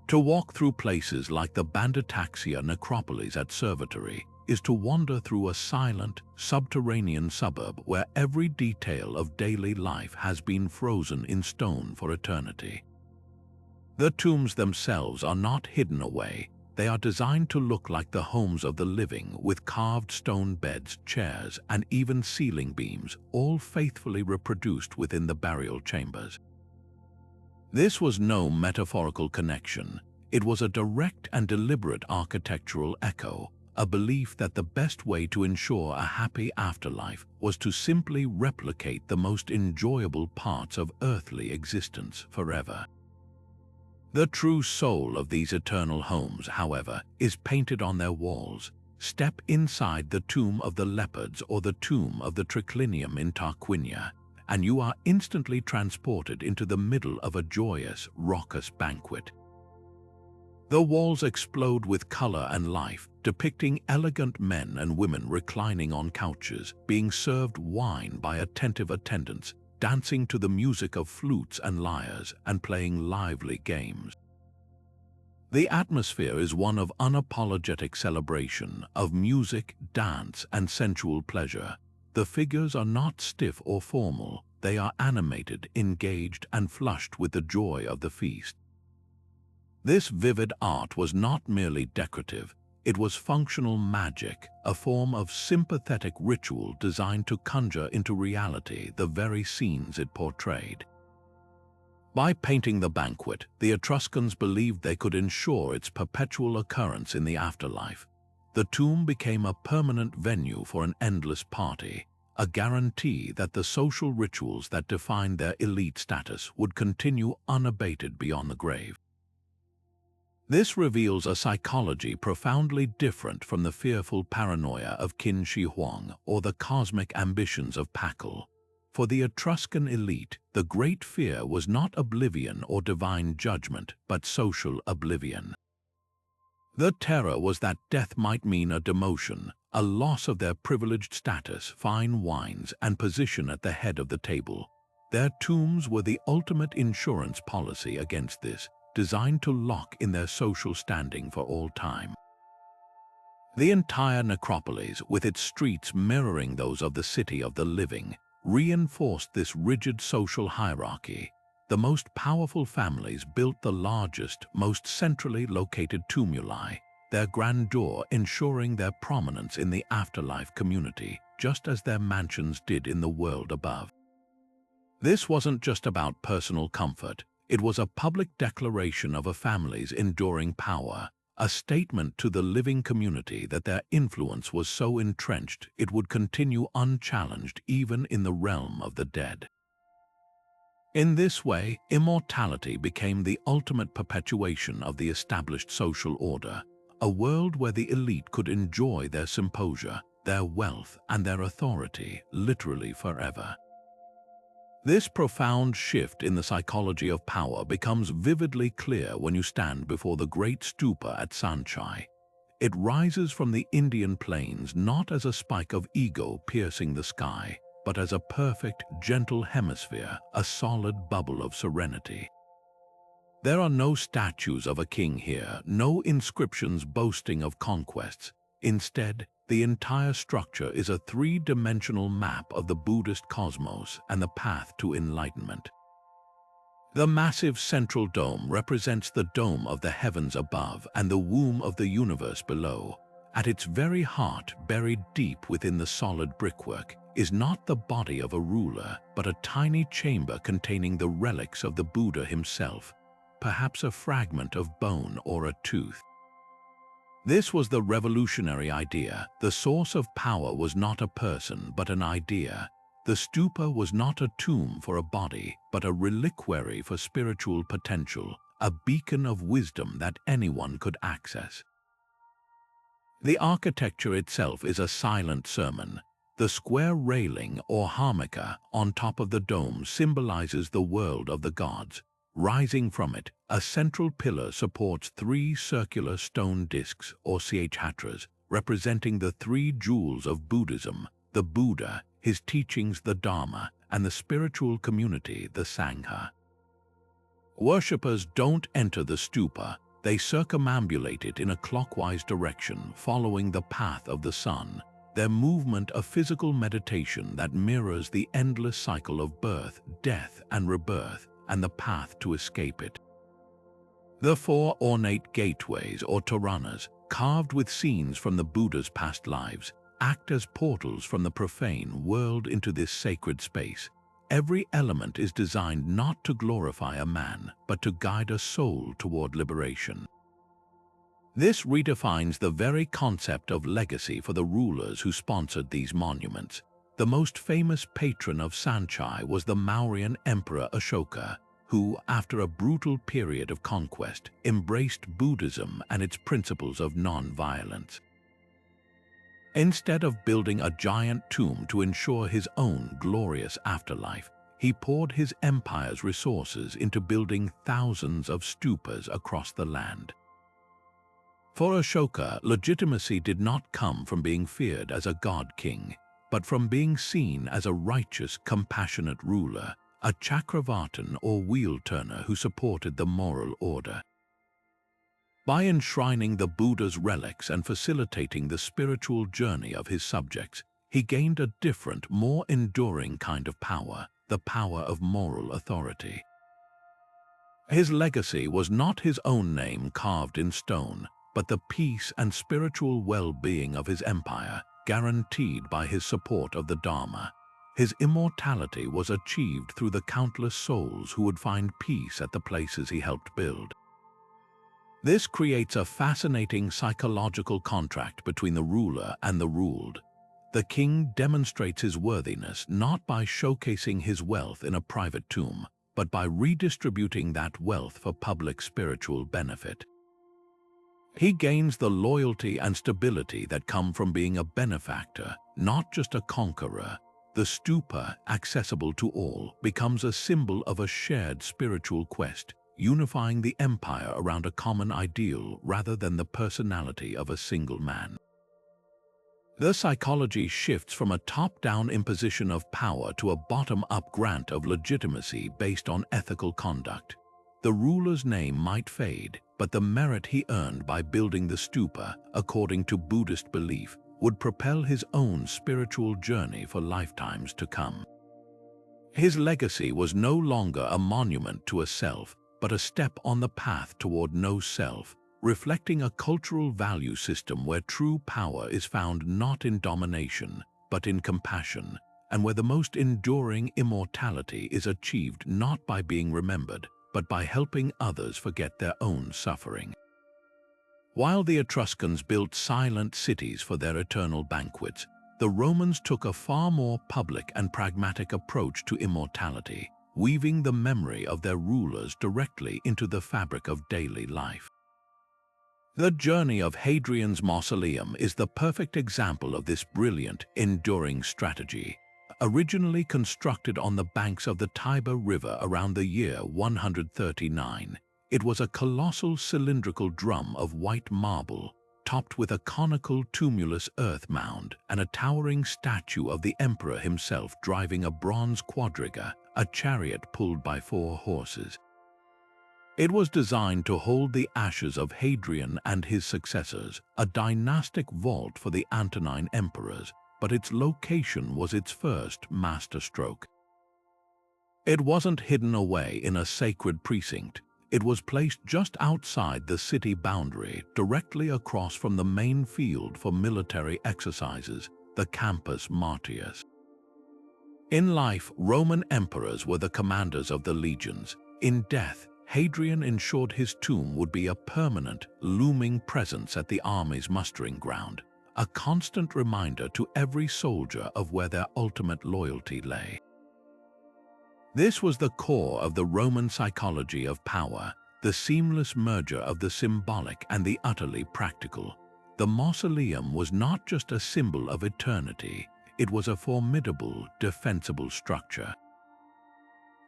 [SPEAKER 1] To walk through places like the Banditaxia necropolis at Cerveteri is to wander through a silent, subterranean suburb where every detail of daily life has been frozen in stone for eternity. The tombs themselves are not hidden away. They are designed to look like the homes of the living, with carved stone beds, chairs, and even ceiling beams, all faithfully reproduced within the burial chambers. This was no metaphorical connection. It was a direct and deliberate architectural echo, a belief that the best way to ensure a happy afterlife was to simply replicate the most enjoyable parts of earthly existence forever. The true soul of these eternal homes, however, is painted on their walls. Step inside the tomb of the leopards or the tomb of the triclinium in Tarquinia, and you are instantly transported into the middle of a joyous, raucous banquet. The walls explode with color and life, depicting elegant men and women reclining on couches, being served wine by attentive attendants, dancing to the music of flutes and lyres, and playing lively games. The atmosphere is one of unapologetic celebration, of music, dance, and sensual pleasure. The figures are not stiff or formal. They are animated, engaged, and flushed with the joy of the feast. This vivid art was not merely decorative. It was functional magic, a form of sympathetic ritual designed to conjure into reality the very scenes it portrayed. By painting the banquet, the Etruscans believed they could ensure its perpetual occurrence in the afterlife. The tomb became a permanent venue for an endless party, a guarantee that the social rituals that defined their elite status would continue unabated beyond the grave. This reveals a psychology profoundly different from the fearful paranoia of Qin Shi Huang or the cosmic ambitions of Pakal. For the Etruscan elite, the great fear was not oblivion or divine judgment, but social oblivion. The terror was that death might mean a demotion, a loss of their privileged status, fine wines, and position at the head of the table. Their tombs were the ultimate insurance policy against this, designed to lock in their social standing for all time. The entire necropolis, with its streets mirroring those of the city of the living, reinforced this rigid social hierarchy. The most powerful families built the largest, most centrally located tumuli, their grandeur ensuring their prominence in the afterlife community, just as their mansions did in the world above. This wasn't just about personal comfort, it was a public declaration of a family's enduring power, a statement to the living community that their influence was so entrenched it would continue unchallenged even in the realm of the dead. In this way, immortality became the ultimate perpetuation of the established social order, a world where the elite could enjoy their symposia, their wealth, and their authority literally forever. This profound shift in the psychology of power becomes vividly clear when you stand before the great stupa at Sanchi. It rises from the Indian plains not as a spike of ego piercing the sky, but as a perfect, gentle hemisphere, a solid bubble of serenity. There are no statues of a king here, no inscriptions boasting of conquests. Instead, the entire structure is a three-dimensional map of the Buddhist cosmos and the path to enlightenment. The massive central dome represents the dome of the heavens above and the womb of the universe below. At its very heart, buried deep within the solid brickwork, is not the body of a ruler, but a tiny chamber containing the relics of the Buddha himself, perhaps a fragment of bone or a tooth. This was the revolutionary idea. The source of power was not a person, but an idea. The stupa was not a tomb for a body, but a reliquary for spiritual potential, a beacon of wisdom that anyone could access. The architecture itself is a silent sermon. The square railing or harmika on top of the dome symbolizes the world of the gods. Rising from it, a central pillar supports three circular stone discs or chhatras, representing the three jewels of Buddhism, the Buddha, his teachings the Dharma, and the spiritual community the Sangha. Worshippers don't enter the stupa, they circumambulate it in a clockwise direction, following the path of the sun, their movement a physical meditation that mirrors the endless cycle of birth, death, and rebirth, and the path to escape it. The four ornate gateways or toranas, carved with scenes from the Buddha's past lives, act as portals from the profane world into this sacred space. Every element is designed not to glorify a man, but to guide a soul toward liberation. This redefines the very concept of legacy for the rulers who sponsored these monuments. The most famous patron of Sanchi was the Mauryan Emperor Ashoka, who, after a brutal period of conquest, embraced Buddhism and its principles of non-violence. Instead of building a giant tomb to ensure his own glorious afterlife, he poured his empire's resources into building thousands of stupas across the land. For Ashoka, legitimacy did not come from being feared as a god-king, but from being seen as a righteous, compassionate ruler, a Chakravartin or wheel-turner who supported the moral order. By enshrining the Buddha's relics and facilitating the spiritual journey of his subjects, he gained a different, more enduring kind of power, the power of moral authority. His legacy was not his own name carved in stone, but the peace and spiritual well-being of his empire, guaranteed by his support of the Dharma. His immortality was achieved through the countless souls who would find peace at the places he helped build. This creates a fascinating psychological contract between the ruler and the ruled. The king demonstrates his worthiness not by showcasing his wealth in a private tomb, but by redistributing that wealth for public spiritual benefit. He gains the loyalty and stability that come from being a benefactor, not just a conqueror. The stupa, accessible to all, becomes a symbol of a shared spiritual quest, unifying the empire around a common ideal rather than the personality of a single man. The psychology shifts from a top-down imposition of power to a bottom-up grant of legitimacy based on ethical conduct. The ruler's name might fade, but the merit he earned by building the stupa, according to Buddhist belief, would propel his own spiritual journey for lifetimes to come. His legacy was no longer a monument to a self, but a step on the path toward no self, reflecting a cultural value system where true power is found not in domination, but in compassion, and where the most enduring immortality is achieved not by being remembered, but by helping others forget their own suffering. While the Etruscans built silent cities for their eternal banquets, the Romans took a far more public and pragmatic approach to immortality, weaving the memory of their rulers directly into the fabric of daily life. The journey of Hadrian's mausoleum is the perfect example of this brilliant, enduring strategy. Originally constructed on the banks of the Tiber River around the year 139, it was a colossal cylindrical drum of white marble, topped with a conical tumulus earth mound and a towering statue of the emperor himself driving a bronze quadriga, a chariot pulled by 4 horses. It was designed to hold the ashes of Hadrian and his successors, a dynastic vault for the Antonine emperors, but its location was its first masterstroke. It wasn't hidden away in a sacred precinct. It was placed just outside the city boundary, directly across from the main field for military exercises, the Campus Martius. In life, Roman emperors were the commanders of the legions. In death, Hadrian ensured his tomb would be a permanent, looming presence at the army's mustering ground, a constant reminder to every soldier of where their ultimate loyalty lay. This was the core of the Roman psychology of power, the seamless merger of the symbolic and the utterly practical. The mausoleum was not just a symbol of eternity, it was a formidable, defensible structure.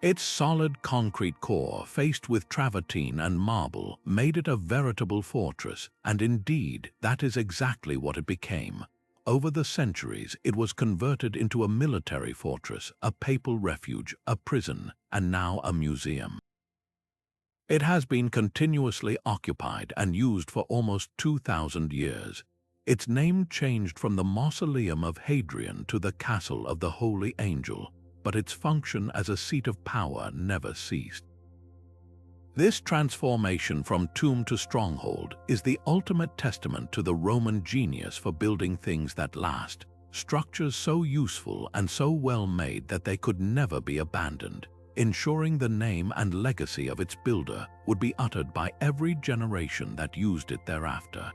[SPEAKER 1] Its solid concrete core, faced with travertine and marble, made it a veritable fortress, and indeed, that is exactly what it became. Over the centuries, it was converted into a military fortress, a papal refuge, a prison, and now a museum. It has been continuously occupied and used for almost 2,000 years. Its name changed from the Mausoleum of Hadrian to the Castle of the Holy Angel, but its function as a seat of power never ceased. This transformation from tomb to stronghold is the ultimate testament to the Roman genius for building things that last, structures so useful and so well made that they could never be abandoned, ensuring the name and legacy of its builder would be uttered by every generation that used it thereafter.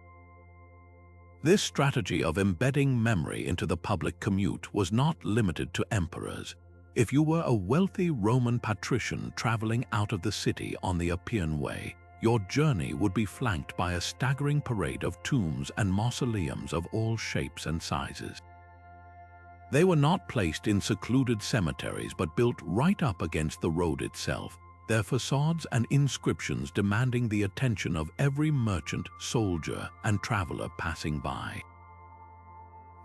[SPEAKER 1] This strategy of embedding memory into the public commute was not limited to emperors. If you were a wealthy Roman patrician traveling out of the city on the Appian Way, your journey would be flanked by a staggering parade of tombs and mausoleums of all shapes and sizes. They were not placed in secluded cemeteries but built right up against the road itself, their facades and inscriptions demanding the attention of every merchant, soldier, and traveler passing by.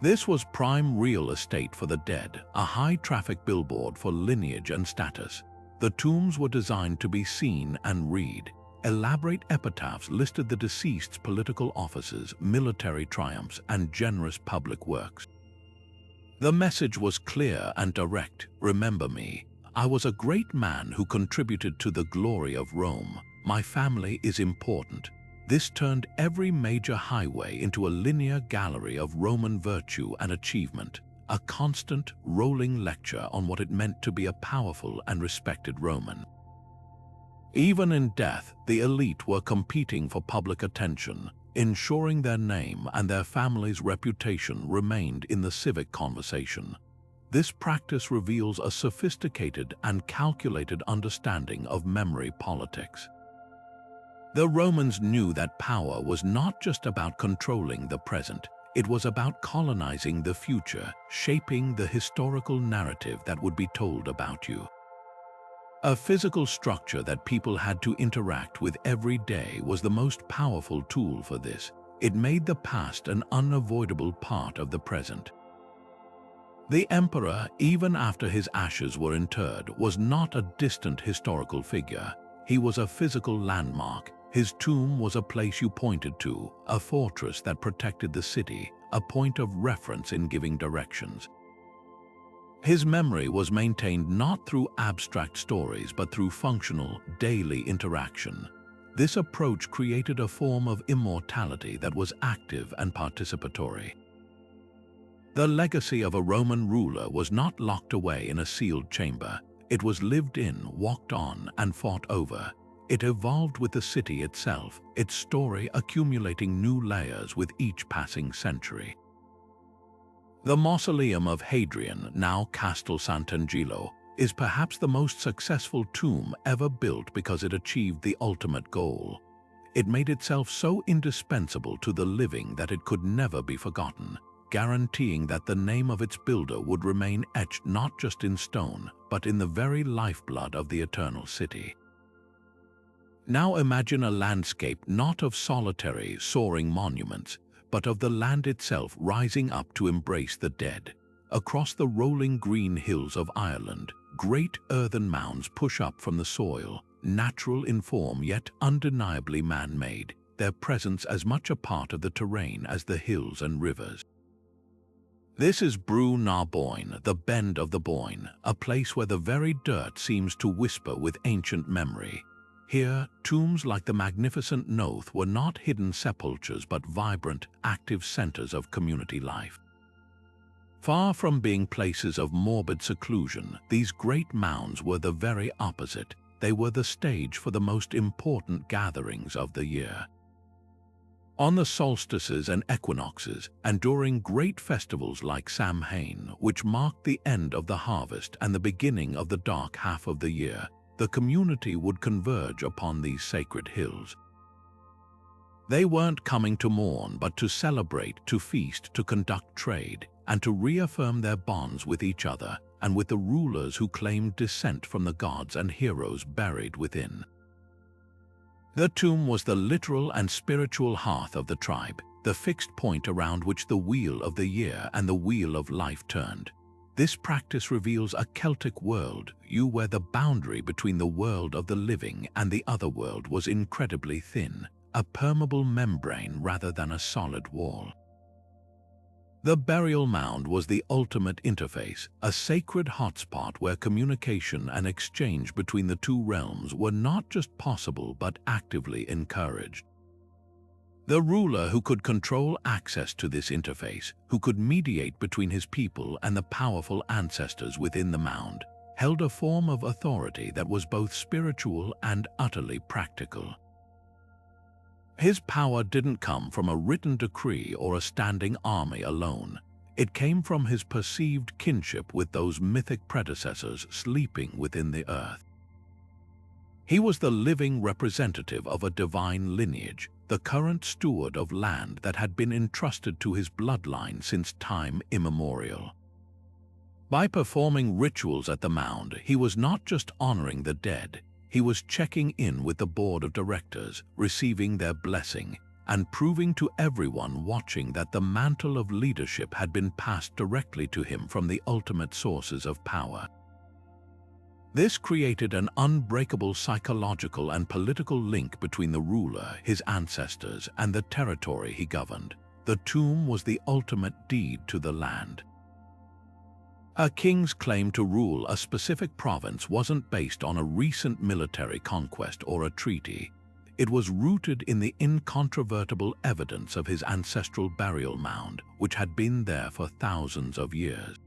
[SPEAKER 1] This was prime real estate for the dead, a high-traffic billboard for lineage and status. The tombs were designed to be seen and read. Elaborate epitaphs listed the deceased's political offices, military triumphs, and generous public works. The message was clear and direct. Remember me. I was a great man who contributed to the glory of Rome. My family is important. This turned every major highway into a linear gallery of Roman virtue and achievement, a constant, rolling lecture on what it meant to be a powerful and respected Roman. Even in death, the elite were competing for public attention, ensuring their name and their family's reputation remained in the civic conversation. This practice reveals a sophisticated and calculated understanding of memory politics. The Romans knew that power was not just about controlling the present, it was about colonizing the future, shaping the historical narrative that would be told about you. A physical structure that people had to interact with every day was the most powerful tool for this. It made the past an unavoidable part of the present. The emperor, even after his ashes were interred, was not a distant historical figure. He was a physical landmark. His tomb was a place you pointed to, a fortress that protected the city, a point of reference in giving directions. His memory was maintained not through abstract stories but through functional, daily interaction. This approach created a form of immortality that was active and participatory. The legacy of a Roman ruler was not locked away in a sealed chamber. It was lived in, walked on, and fought over. It evolved with the city itself, its story accumulating new layers with each passing century. The mausoleum of Hadrian, now Castel Sant'Angelo, is perhaps the most successful tomb ever built because it achieved the ultimate goal. It made itself so indispensable to the living that it could never be forgotten, guaranteeing that the name of its builder would remain etched not just in stone, but in the very lifeblood of the eternal city. Now imagine a landscape not of solitary, soaring monuments, but of the land itself rising up to embrace the dead. Across the rolling green hills of Ireland, great earthen mounds push up from the soil, natural in form yet undeniably man-made, their presence as much a part of the terrain as the hills and rivers. This is Brú na Boyne, the bend of the Boyne, a place where the very dirt seems to whisper with ancient memory. Here, tombs like the magnificent Noth were not hidden sepulchres but vibrant, active centers of community life. Far from being places of morbid seclusion, these great mounds were the very opposite. They were the stage for the most important gatherings of the year. On the solstices and equinoxes, and during great festivals like Samhain, which marked the end of the harvest and the beginning of the dark half of the year, the community would converge upon these sacred hills. They weren't coming to mourn, but to celebrate, to feast, to conduct trade, and to reaffirm their bonds with each other and with the rulers who claimed descent from the gods and heroes buried within. The tomb was the literal and spiritual hearth of the tribe, the fixed point around which the wheel of the year and the wheel of life turned. This practice reveals a Celtic world-view where the boundary between the world of the living and the other world was incredibly thin, a permeable membrane rather than a solid wall. The burial mound was the ultimate interface, a sacred hotspot where communication and exchange between the two realms were not just possible but actively encouraged. The ruler who could control access to this interface, who could mediate between his people and the powerful ancestors within the mound, held a form of authority that was both spiritual and utterly practical. His power didn't come from a written decree or a standing army alone. It came from his perceived kinship with those mythic predecessors sleeping within the earth. He was the living representative of a divine lineage, the current steward of land that had been entrusted to his bloodline since time immemorial. By performing rituals at the mound, he was not just honoring the dead, he was checking in with the board of directors, receiving their blessing, and proving to everyone watching that the mantle of leadership had been passed directly to him from the ultimate sources of power. This created an unbreakable psychological and political link between the ruler, his ancestors, and the territory he governed. The tomb was the ultimate deed to the land. A king's claim to rule a specific province wasn't based on a recent military conquest or a treaty. It was rooted in the incontrovertible evidence of his ancestral burial mound, which had been there for thousands of years.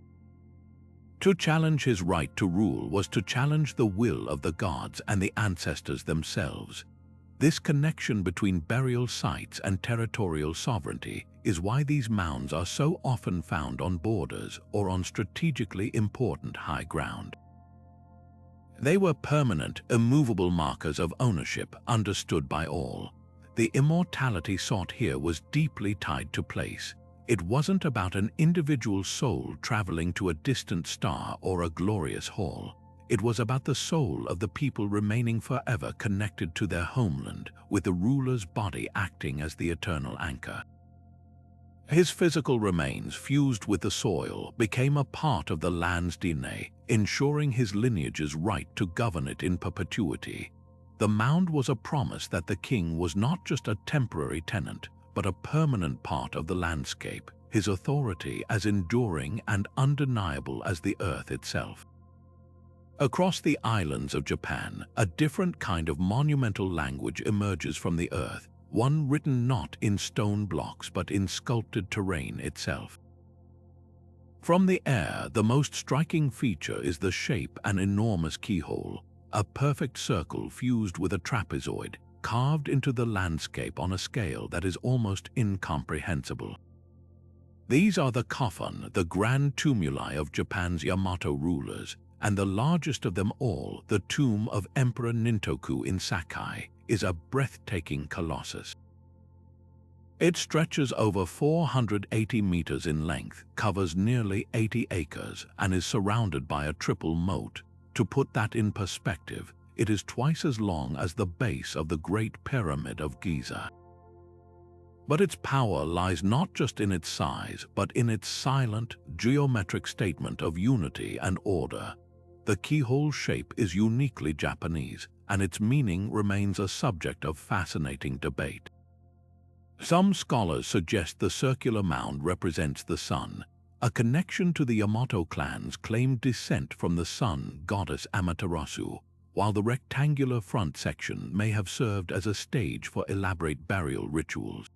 [SPEAKER 1] To challenge his right to rule was to challenge the will of the gods and the ancestors themselves. This connection between burial sites and territorial sovereignty is why these mounds are so often found on borders or on strategically important high ground. They were permanent, immovable markers of ownership understood by all. The immortality sought here was deeply tied to place. It wasn't about an individual soul traveling to a distant star or a glorious hall. It was about the soul of the people remaining forever connected to their homeland, with the ruler's body acting as the eternal anchor. His physical remains, fused with the soil, became a part of the land's DNA, ensuring his lineage's right to govern it in perpetuity. The mound was a promise that the king was not just a temporary tenant, but a permanent part of the landscape, his authority as enduring and undeniable as the earth itself. Across the islands of Japan, a different kind of monumental language emerges from the earth, one written not in stone blocks but in sculpted terrain itself. From the air, the most striking feature is the shape: an enormous keyhole, a perfect circle fused with a trapezoid, carved into the landscape on a scale that is almost incomprehensible. These are the coffin, the grand tumuli of Japan's Yamato rulers, and the largest of them all, the tomb of Emperor Nintoku in Sakai, is a breathtaking colossus. It stretches over 480 meters in length, covers nearly 80 acres, and is surrounded by a triple moat. To put that in perspective, it is twice as long as the base of the Great Pyramid of Giza. But its power lies not just in its size, but in its silent, geometric statement of unity and order. The keyhole shape is uniquely Japanese, and its meaning remains a subject of fascinating debate. Some scholars suggest the circular mound represents the sun. A connection to the Yamato clans claimed descent from the sun goddess Amaterasu, while the rectangular front section may have served as a stage for elaborate burial rituals.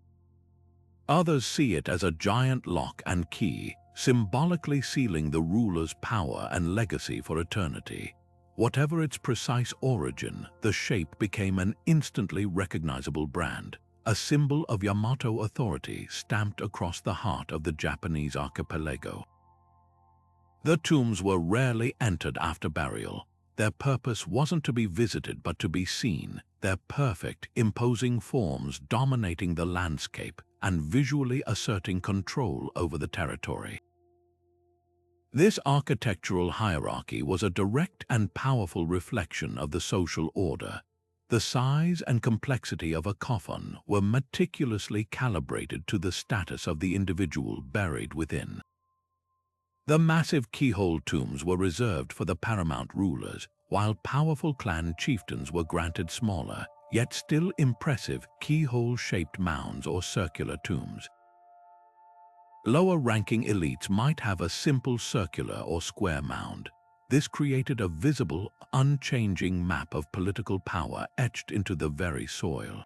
[SPEAKER 1] Others see it as a giant lock and key, symbolically sealing the ruler's power and legacy for eternity. Whatever its precise origin, the shape became an instantly recognizable brand, a symbol of Yamato authority stamped across the heart of the Japanese archipelago. The tombs were rarely entered after burial. Their purpose wasn't to be visited but to be seen, their perfect, imposing forms dominating the landscape and visually asserting control over the territory. This architectural hierarchy was a direct and powerful reflection of the social order. The size and complexity of a coffin were meticulously calibrated to the status of the individual buried within. The massive keyhole tombs were reserved for the paramount rulers, while powerful clan chieftains were granted smaller, yet still impressive, keyhole-shaped mounds or circular tombs. Lower-ranking elites might have a simple circular or square mound. This created a visible, unchanging map of political power etched into the very soil.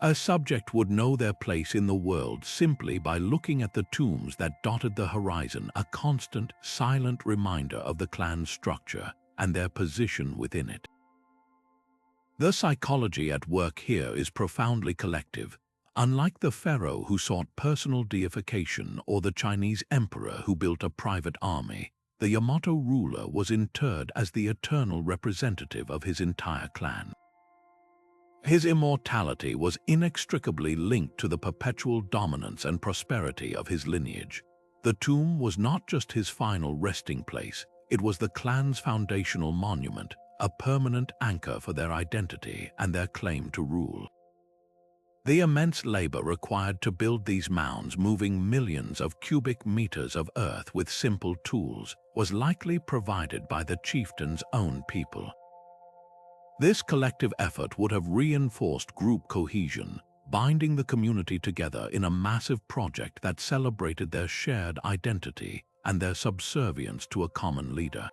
[SPEAKER 1] A subject would know their place in the world simply by looking at the tombs that dotted the horizon, a constant, silent reminder of the clan's structure and their position within it. The psychology at work here is profoundly collective. Unlike the pharaoh who sought personal deification or the Chinese emperor who built a private army, the Yamato ruler was interred as the eternal representative of his entire clan. His immortality was inextricably linked to the perpetual dominance and prosperity of his lineage. The tomb was not just his final resting place, it was the clan's foundational monument, a permanent anchor for their identity and their claim to rule. The immense labor required to build these mounds, moving millions of cubic meters of earth with simple tools, was likely provided by the chieftain's own people. This collective effort would have reinforced group cohesion, binding the community together in a massive project that celebrated their shared identity and their subservience to a common leader.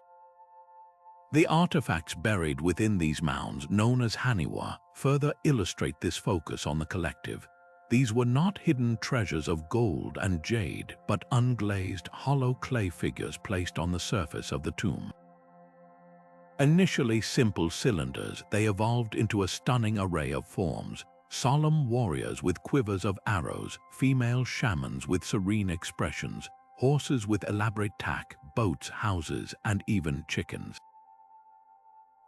[SPEAKER 1] The artifacts buried within these mounds, known as haniwa, further illustrate this focus on the collective. These were not hidden treasures of gold and jade, but unglazed, hollow clay figures placed on the surface of the tomb. Initially simple cylinders, they evolved into a stunning array of forms: solemn warriors with quivers of arrows, female shamans with serene expressions, horses with elaborate tack, boats, houses, and even chickens.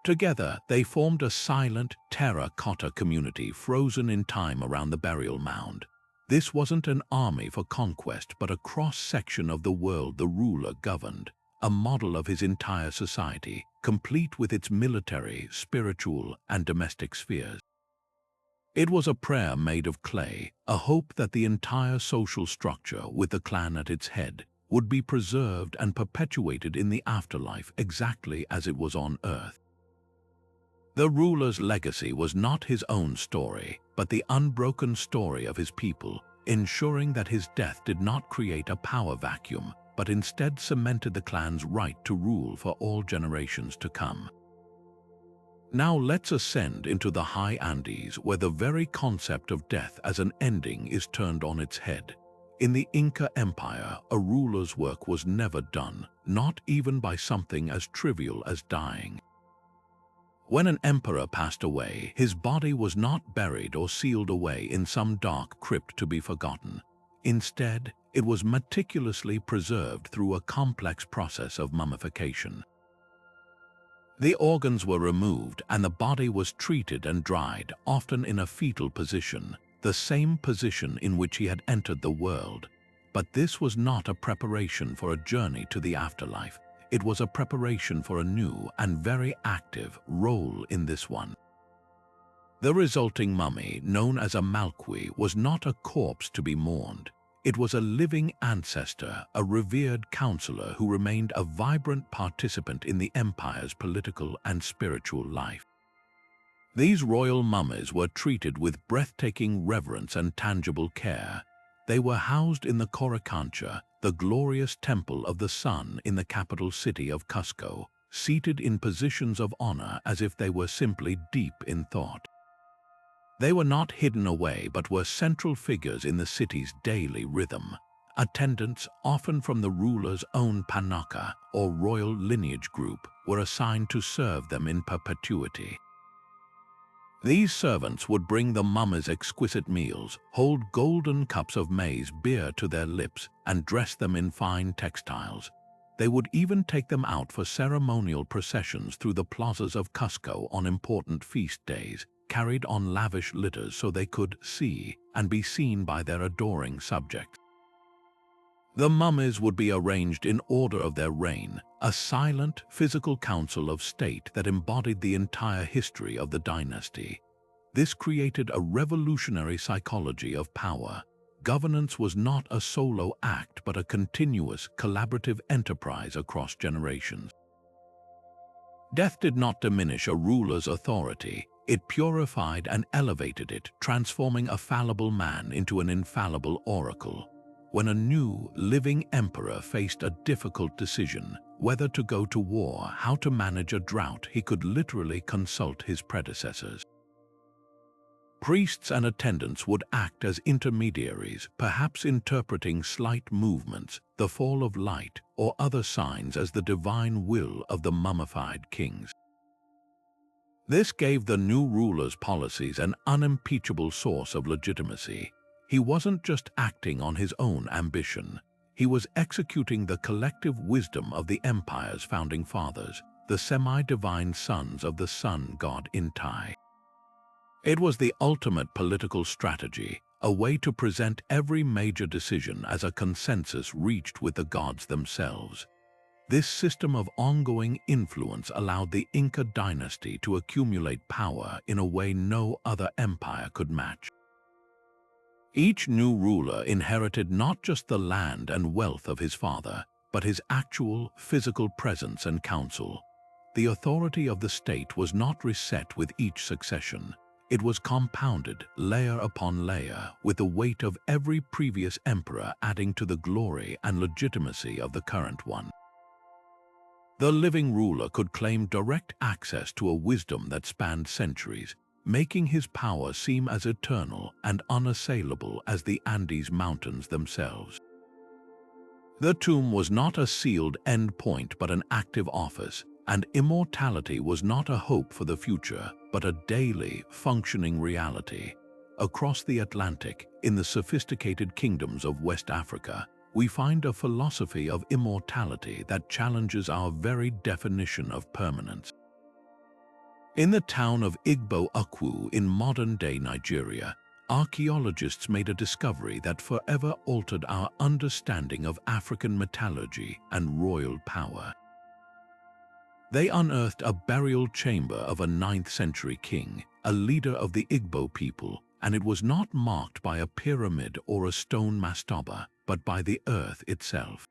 [SPEAKER 1] Together, they formed a silent terracotta community frozen in time around the burial mound. This wasn't an army for conquest, but a cross-section of the world the ruler governed, a model of his entire society, complete with its military, spiritual, and domestic spheres. It was a prayer made of clay, a hope that the entire social structure, with the clan at its head, would be preserved and perpetuated in the afterlife exactly as it was on Earth. The ruler's legacy was not his own story, but the unbroken story of his people, ensuring that his death did not create a power vacuum, but instead cemented the clan's right to rule for all generations to come. Now let's ascend into the high Andes, where the very concept of death as an ending is turned on its head. In the Inca Empire, a ruler's work was never done, not even by something as trivial as dying. When an emperor passed away, his body was not buried or sealed away in some dark crypt to be forgotten. Instead, it was meticulously preserved through a complex process of mummification. The organs were removed and the body was treated and dried, often in a fetal position, the same position in which he had entered the world. But this was not a preparation for a journey to the afterlife. It was a preparation for a new and very active role in this one. The resulting mummy, known as a malqui, was not a corpse to be mourned. It was a living ancestor, a revered counselor who remained a vibrant participant in the empire's political and spiritual life. These royal mummies were treated with breathtaking reverence and tangible care. They were housed in the Coricancha, the glorious temple of the sun in the capital city of Cusco, seated in positions of honor as if they were simply deep in thought. They were not hidden away but were central figures in the city's daily rhythm. Attendants, often from the ruler's own panaka or royal lineage group, were assigned to serve them in perpetuity. These servants would bring the mummies exquisite meals, hold golden cups of maize beer to their lips, and dress them in fine textiles. They would even take them out for ceremonial processions through the plazas of Cusco on important feast days, carried on lavish litters so they could see and be seen by their adoring subjects. The mummies would be arranged in order of their reign, a silent, physical council of state that embodied the entire history of the dynasty. This created a revolutionary psychology of power. Governance was not a solo act but a continuous, collaborative enterprise across generations. Death did not diminish a ruler's authority. It purified and elevated it, transforming a fallible man into an infallible oracle. When a new, living emperor faced a difficult decision, whether to go to war, how to manage a drought, he could literally consult his predecessors. Priests and attendants would act as intermediaries, perhaps interpreting slight movements, the fall of light, or other signs as the divine will of the mummified kings. This gave the new ruler's policies an unimpeachable source of legitimacy. He wasn't just acting on his own ambition. He was executing the collective wisdom of the empire's founding fathers, the semi-divine sons of the sun god Intai. It was the ultimate political strategy, a way to present every major decision as a consensus reached with the gods themselves. This system of ongoing influence allowed the Inca dynasty to accumulate power in a way no other empire could match. Each new ruler inherited not just the land and wealth of his father, but his actual physical presence and counsel. The authority of the state was not reset with each succession. It was compounded layer upon layer, with the weight of every previous emperor adding to the glory and legitimacy of the current one. The living ruler could claim direct access to a wisdom that spanned centuries, making his power seem as eternal and unassailable as the Andes Mountains themselves. The tomb was not a sealed endpoint but an active office, and immortality was not a hope for the future but a daily, functioning reality. Across the Atlantic, in the sophisticated kingdoms of West Africa, we find a philosophy of immortality that challenges our very definition of permanence. In the town of Igbo-Agu in modern-day Nigeria, archaeologists made a discovery that forever altered our understanding of African metallurgy and royal power. They unearthed a burial chamber of a 9th century king, a leader of the Igbo people, and it was not marked by a pyramid or a stone mastaba, but by the earth itself.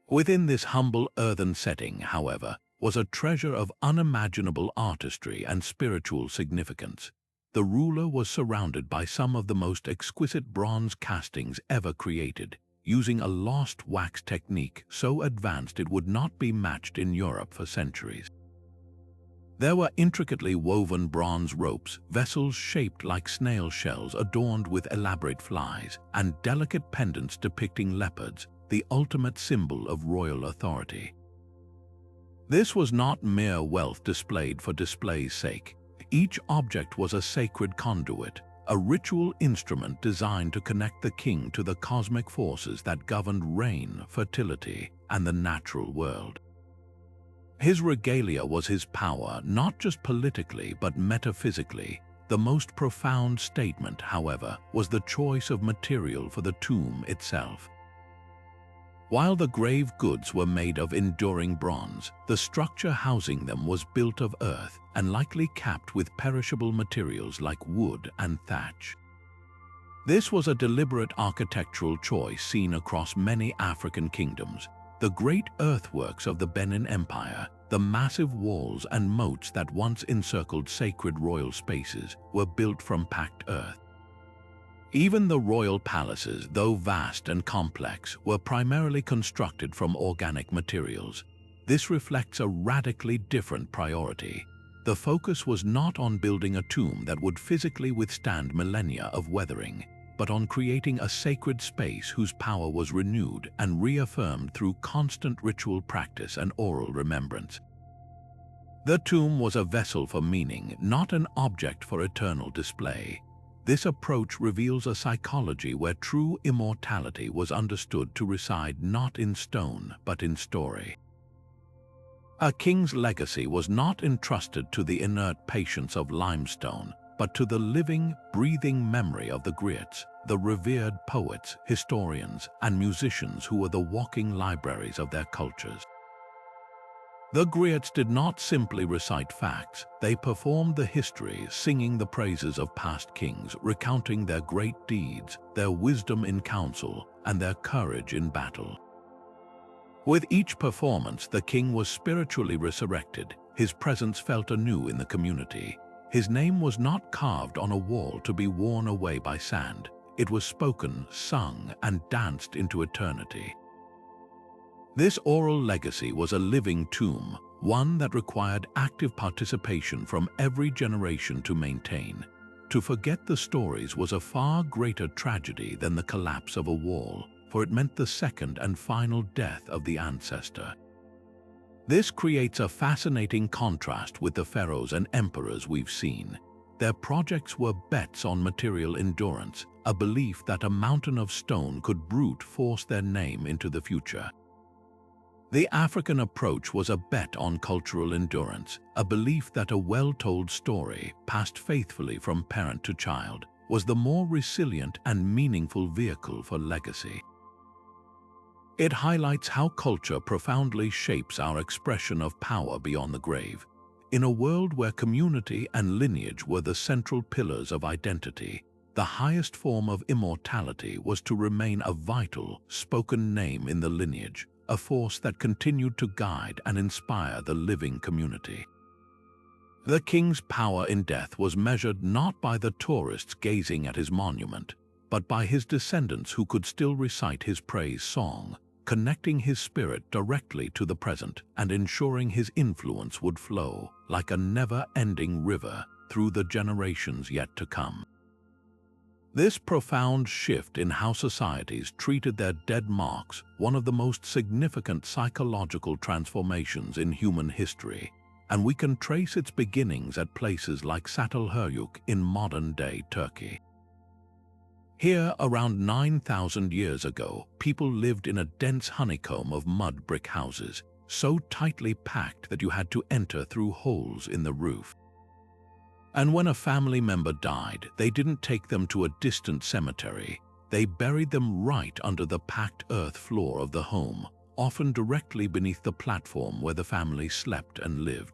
[SPEAKER 1] Within this humble earthen setting, however, was a treasure of unimaginable artistry and spiritual significance. The ruler was surrounded by some of the most exquisite bronze castings ever created, using a lost wax technique so advanced it would not be matched in Europe for centuries. There were intricately woven bronze ropes, vessels shaped like snail shells adorned with elaborate flies, and delicate pendants depicting leopards, the ultimate symbol of royal authority. This was not mere wealth displayed for display's sake. Each object was a sacred conduit, a ritual instrument designed to connect the king to the cosmic forces that governed rain, fertility, and the natural world. His regalia was his power, not just politically but metaphysically. The most profound statement, however, was the choice of material for the tomb itself. While the grave goods were made of enduring bronze, the structure housing them was built of earth and likely capped with perishable materials like wood and thatch. This was a deliberate architectural choice seen across many African kingdoms. The great earthworks of the Benin Empire, the massive walls and moats that once encircled sacred royal spaces, were built from packed earth. Even the royal palaces, though vast and complex, were primarily constructed from organic materials. This reflects a radically different priority. The focus was not on building a tomb that would physically withstand millennia of weathering, but on creating a sacred space whose power was renewed and reaffirmed through constant ritual practice and oral remembrance. The tomb was a vessel for meaning, not an object for eternal display. This approach reveals a psychology where true immortality was understood to reside not in stone, but in story. A king's legacy was not entrusted to the inert patience of limestone, but to the living, breathing memory of the griots, the revered poets, historians, and musicians who were the walking libraries of their cultures. The griots did not simply recite facts, they performed the history, singing the praises of past kings, recounting their great deeds, their wisdom in council, and their courage in battle. With each performance, the king was spiritually resurrected, his presence felt anew in the community. His name was not carved on a wall to be worn away by sand. It was spoken, sung, and danced into eternity. This oral legacy was a living tomb, one that required active participation from every generation to maintain. To forget the stories was a far greater tragedy than the collapse of a wall, for it meant the second and final death of the ancestor. This creates a fascinating contrast with the pharaohs and emperors we've seen. Their projects were bets on material endurance, a belief that a mountain of stone could brute force their name into the future. The African approach was a bet on cultural endurance, a belief that a well-told story, passed faithfully from parent to child, was the more resilient and meaningful vehicle for legacy. It highlights how culture profoundly shapes our expression of power beyond the grave. In a world where community and lineage were the central pillars of identity, the highest form of immortality was to remain a vital, spoken name in the lineage, a force that continued to guide and inspire the living community. The king's power in death was measured not by the tourists gazing at his monument, but by his descendants who could still recite his praise song, connecting his spirit directly to the present and ensuring his influence would flow like a never-ending river through the generations yet to come. This profound shift in how societies treated their dead marks one of the most significant psychological transformations in human history, and we can trace its beginnings at places like Çatalhöyük in modern-day Turkey. Here, around 9,000 years ago, people lived in a dense honeycomb of mud brick houses, so tightly packed that you had to enter through holes in the roof. And when a family member died, they didn't take them to a distant cemetery. They buried them right under the packed earth floor of the home, often directly beneath the platform where the family slept and lived.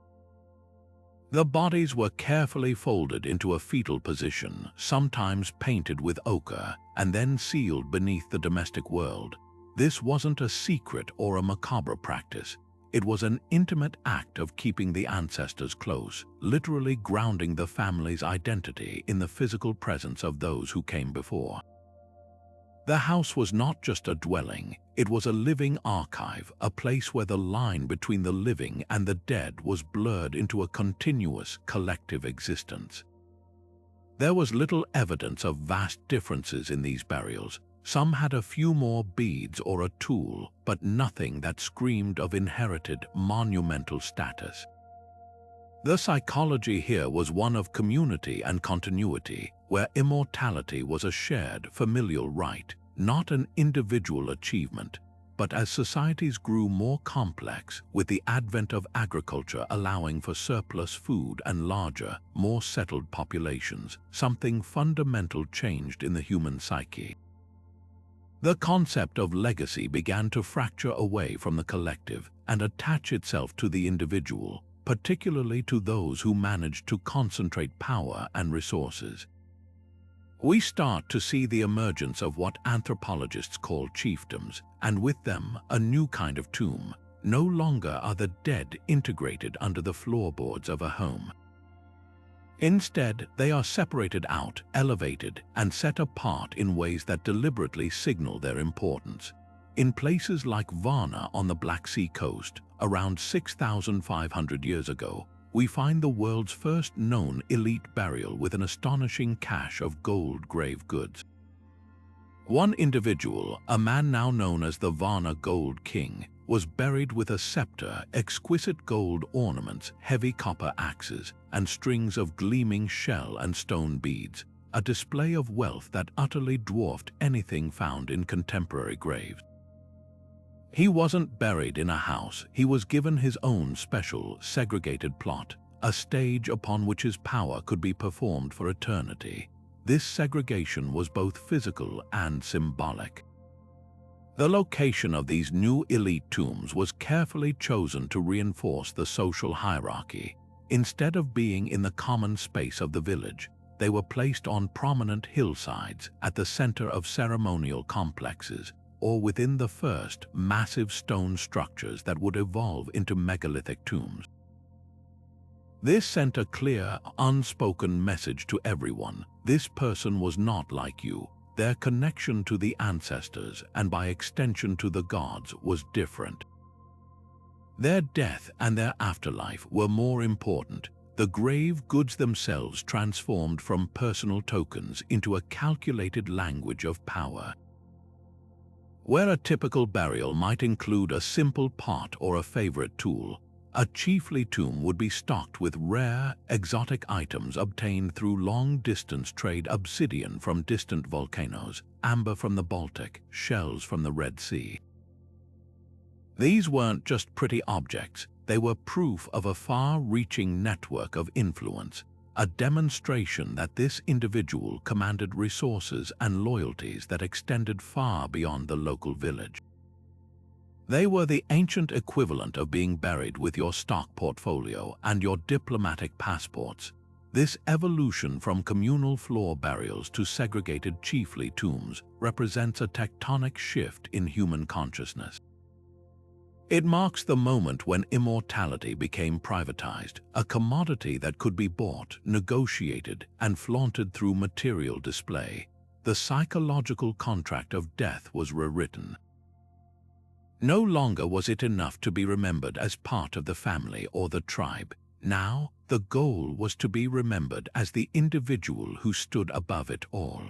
[SPEAKER 1] The bodies were carefully folded into a fetal position, sometimes painted with ochre, and then sealed beneath the domestic world. This wasn't a secret or a macabre practice. It was an intimate act of keeping the ancestors close, literally grounding the family's identity in the physical presence of those who came before. The house was not just a dwelling, it was a living archive, a place where the line between the living and the dead was blurred into a continuous, collective existence. There was little evidence of vast differences in these burials. Some had a few more beads or a tool, but nothing that screamed of inherited, monumental status. The psychology here was one of community and continuity, where immortality was a shared, familial right, not an individual achievement. But as societies grew more complex, with the advent of agriculture allowing for surplus food and larger, more settled populations, something fundamental changed in the human psyche. The concept of legacy began to fracture away from the collective and attach itself to the individual, particularly to those who managed to concentrate power and resources. We start to see the emergence of what anthropologists call chiefdoms, and with them a new kind of tomb. No longer are the dead integrated under the floorboards of a home. Instead, they are separated out, elevated, and set apart in ways that deliberately signal their importance. In places like Varna on the Black Sea coast, around 6,500 years ago, we find the world's first known elite burial with an astonishing cache of gold grave goods. One individual, a man now known as the Varna Gold King, was buried with a scepter, exquisite gold ornaments, heavy copper axes, and strings of gleaming shell and stone beads, a display of wealth that utterly dwarfed anything found in contemporary graves. He wasn't buried in a house, he was given his own special, segregated plot, a stage upon which his power could be performed for eternity. This segregation was both physical and symbolic. The location of these new elite tombs was carefully chosen to reinforce the social hierarchy. Instead of being in the common space of the village, they were placed on prominent hillsides at the center of ceremonial complexes, or within the first massive stone structures that would evolve into megalithic tombs. This sent a clear, unspoken message to everyone. This person was not like you. Their connection to the ancestors, and by extension to the gods, was different. Their death and their afterlife were more important. The grave goods themselves transformed from personal tokens into a calculated language of power. Where a typical burial might include a simple pot or a favorite tool, a chiefly tomb would be stocked with rare, exotic items obtained through long-distance trade: obsidian from distant volcanoes, amber from the Baltic, shells from the Red Sea. These weren't just pretty objects, they were proof of a far-reaching network of influence, a demonstration that this individual commanded resources and loyalties that extended far beyond the local village. They were the ancient equivalent of being buried with your stock portfolio and your diplomatic passports. This evolution from communal floor burials to segregated chiefly tombs represents a tectonic shift in human consciousness. It marks the moment when immortality became privatized, a commodity that could be bought, negotiated, and flaunted through material display. The psychological contract of death was rewritten. No longer was it enough to be remembered as part of the family or the tribe. Now, the goal was to be remembered as the individual who stood above it all.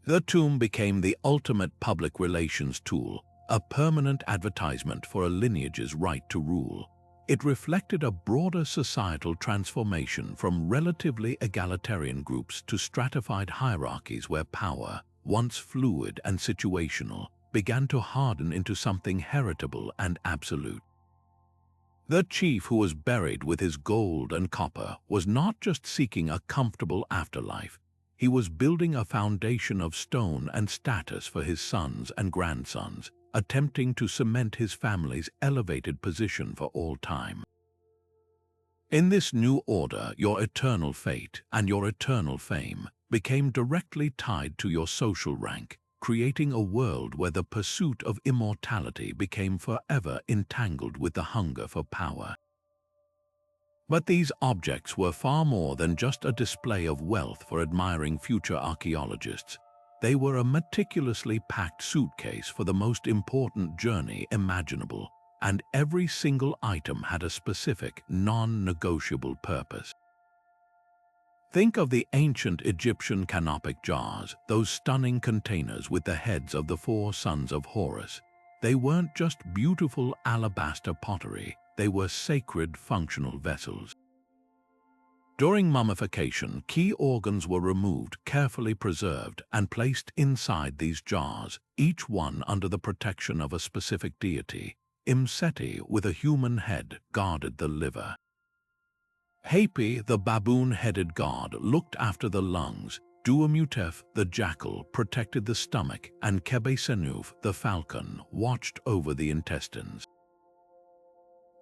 [SPEAKER 1] The tomb became the ultimate public relations tool, a permanent advertisement for a lineage's right to rule. It reflected a broader societal transformation from relatively egalitarian groups to stratified hierarchies where power, once fluid and situational, began to harden into something heritable and absolute. The chief who was buried with his gold and copper was not just seeking a comfortable afterlife. He was building a foundation of stone and status for his sons and grandsons, attempting to cement his family's elevated position for all time. In this new order, your eternal fate and your eternal fame became directly tied to your social rank, creating a world where the pursuit of immortality became forever entangled with the hunger for power. But these objects were far more than just a display of wealth for admiring future archaeologists. They were a meticulously packed suitcase for the most important journey imaginable, and every single item had a specific, non-negotiable purpose. Think of the ancient Egyptian canopic jars, those stunning containers with the heads of the 4 sons of Horus. They weren't just beautiful alabaster pottery, they were sacred functional vessels. During mummification, key organs were removed, carefully preserved, and placed inside these jars, each one under the protection of a specific deity. Imseti, with a human head, guarded the liver. Hapi, the baboon-headed god, looked after the lungs. Duamutef, the jackal, protected the stomach, and Kebesenuf, the falcon, watched over the intestines.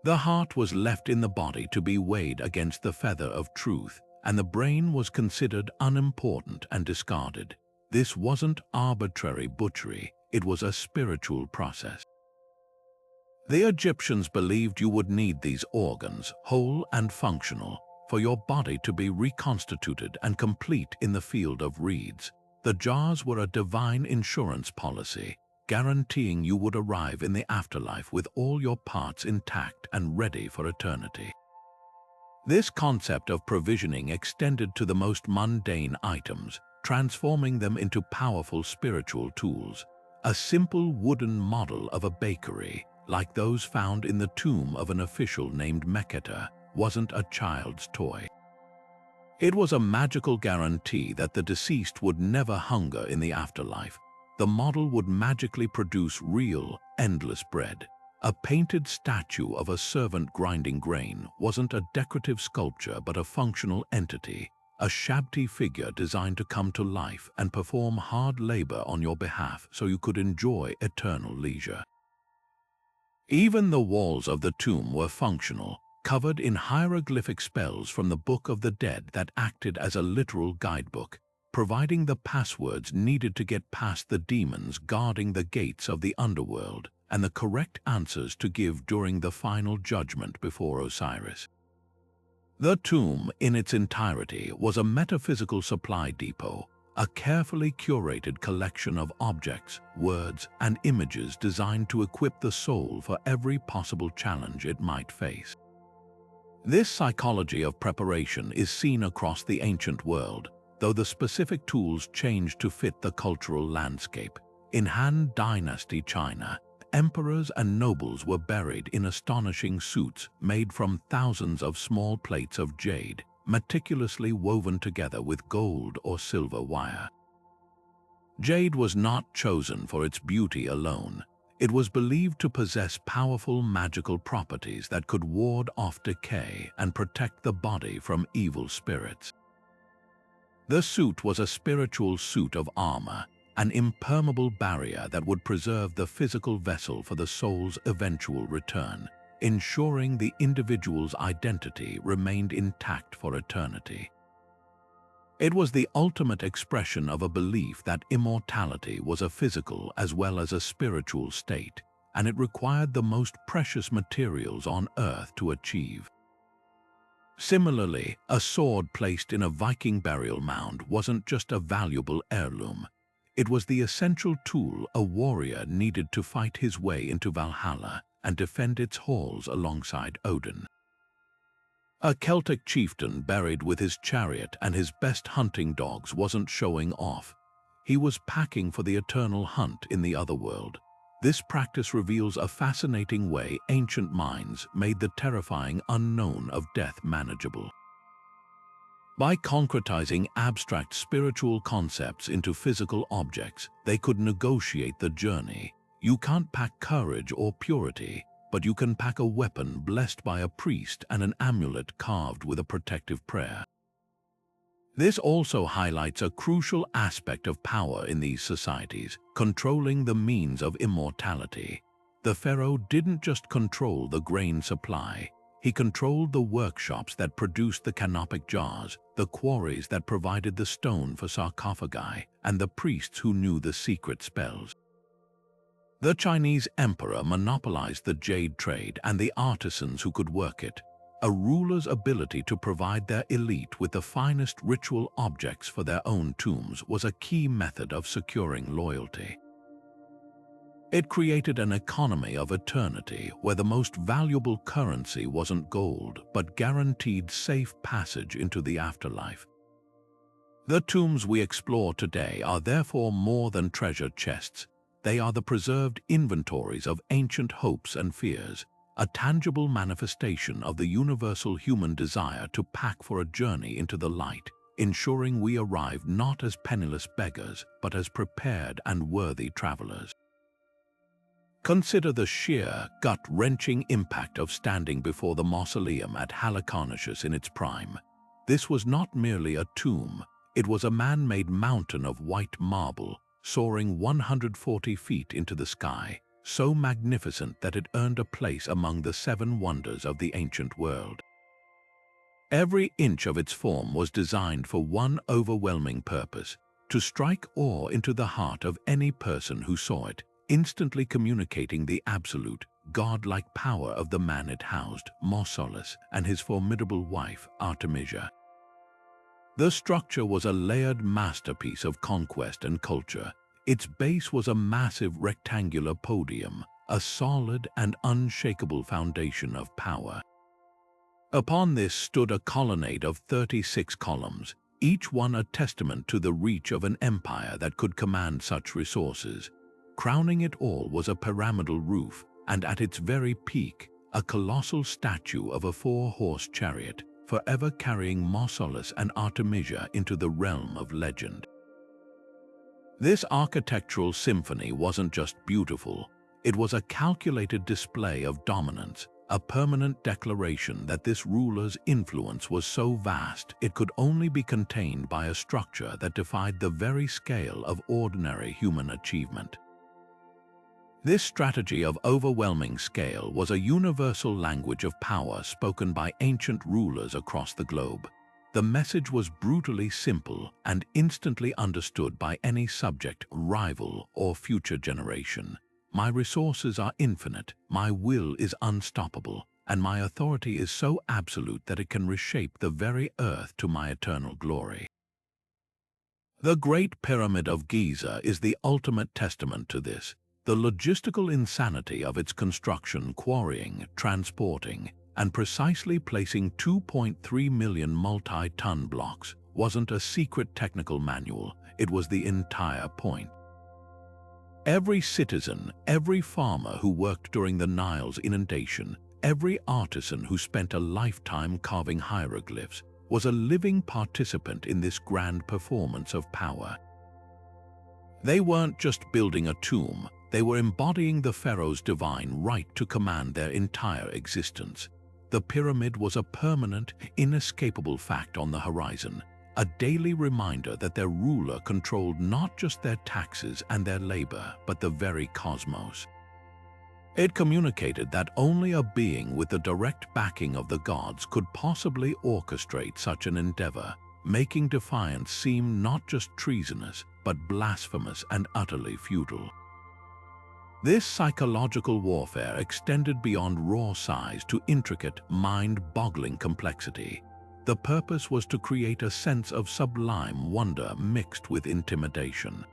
[SPEAKER 1] The heart was left in the body to be weighed against the feather of truth, and the brain was considered unimportant and discarded. This wasn't arbitrary butchery, it was a spiritual process. The Egyptians believed you would need these organs, whole and functional, for your body to be reconstituted and complete in the field of reeds. The jars were a divine insurance policy, guaranteeing you would arrive in the afterlife with all your parts intact and ready for eternity. This concept of provisioning extended to the most mundane items, transforming them into powerful spiritual tools. A simple wooden model of a bakery, like those found in the tomb of an official named Meketa, wasn't a child's toy. It was a magical guarantee that the deceased would never hunger in the afterlife. The model would magically produce real, endless bread. A painted statue of a servant grinding grain wasn't a decorative sculpture but a functional entity, a shabby figure designed to come to life and perform hard labor on your behalf so you could enjoy eternal leisure. Even the walls of the tomb were functional, covered in hieroglyphic spells from the Book of the Dead that acted as a literal guidebook, providing the passwords needed to get past the demons guarding the gates of the underworld and the correct answers to give during the final judgment before Osiris. The tomb, in its entirety, was a metaphysical supply depot, a carefully curated collection of objects, words, and images designed to equip the soul for every possible challenge it might face. This psychology of preparation is seen across the ancient world, though the specific tools changed to fit the cultural landscape. In Han Dynasty China, emperors and nobles were buried in astonishing suits made from thousands of small plates of jade, meticulously woven together with gold or silver wire. Jade was not chosen for its beauty alone. It was believed to possess powerful magical properties that could ward off decay and protect the body from evil spirits. The suit was a spiritual suit of armor, an impermeable barrier that would preserve the physical vessel for the soul's eventual return, ensuring the individual's identity remained intact for eternity. It was the ultimate expression of a belief that immortality was a physical as well as a spiritual state, and it required the most precious materials on earth to achieve. Similarly, a sword placed in a Viking burial mound wasn't just a valuable heirloom. It was the essential tool a warrior needed to fight his way into Valhalla and defend its halls alongside Odin. A Celtic chieftain buried with his chariot and his best hunting dogs wasn't showing off. He was packing for the eternal hunt in the otherworld. This practice reveals a fascinating way ancient minds made the terrifying unknown of death manageable. By concretizing abstract spiritual concepts into physical objects, they could negotiate the journey. You can't pack courage or purity, but you can pack a weapon blessed by a priest and an amulet carved with a protective prayer. This also highlights a crucial aspect of power in these societies, controlling the means of immortality. The pharaoh didn't just control the grain supply, he controlled the workshops that produced the canopic jars, the quarries that provided the stone for sarcophagi, and the priests who knew the secret spells. The Chinese emperor monopolized the jade trade and the artisans who could work it. A ruler's ability to provide their elite with the finest ritual objects for their own tombs was a key method of securing loyalty. It created an economy of eternity where the most valuable currency wasn't gold, but guaranteed safe passage into the afterlife. The tombs we explore today are therefore more than treasure chests. They are the preserved inventories of ancient hopes and fears, a tangible manifestation of the universal human desire to pack for a journey into the light, ensuring we arrive not as penniless beggars, but as prepared and worthy travelers. Consider the sheer, gut-wrenching impact of standing before the mausoleum at Halicarnassus in its prime. This was not merely a tomb, it was a man-made mountain of white marble, soaring 140 feet into the sky, so magnificent that it earned a place among the 7 wonders of the ancient world. Every inch of its form was designed for one overwhelming purpose: to strike awe into the heart of any person who saw it, instantly communicating the absolute, godlike power of the man it housed, Mausolus, and his formidable wife, Artemisia. The structure was a layered masterpiece of conquest and culture. Its base was a massive rectangular podium, a solid and unshakable foundation of power. Upon this stood a colonnade of 36 columns, each one a testament to the reach of an empire that could command such resources. Crowning it all was a pyramidal roof, and at its very peak, a colossal statue of a 4-horse chariot, forever carrying Mausolus and Artemisia into the realm of legend. This architectural symphony wasn't just beautiful, it was a calculated display of dominance, a permanent declaration that this ruler's influence was so vast it could only be contained by a structure that defied the very scale of ordinary human achievement. This strategy of overwhelming scale was a universal language of power spoken by ancient rulers across the globe. The message was brutally simple and instantly understood by any subject, rival, or future generation. My resources are infinite, my will is unstoppable, and my authority is so absolute that it can reshape the very earth to my eternal glory. The Great Pyramid of Giza is the ultimate testament to this. The logistical insanity of its construction, quarrying, transporting, and precisely placing 2.3 million multi-ton blocks wasn't a secret technical manual, it was the entire point. Every citizen, every farmer who worked during the Nile's inundation, every artisan who spent a lifetime carving hieroglyphs was a living participant in this grand performance of power. They weren't just building a tomb, they were embodying the pharaoh's divine right to command their entire existence. The pyramid was a permanent, inescapable fact on the horizon, a daily reminder that their ruler controlled not just their taxes and their labor, but the very cosmos. It communicated that only a being with the direct backing of the gods could possibly orchestrate such an endeavor, making defiance seem not just treasonous, but blasphemous and utterly futile. This psychological warfare extended beyond raw size to intricate, mind-boggling complexity. The purpose was to create a sense of sublime wonder mixed with intimidation.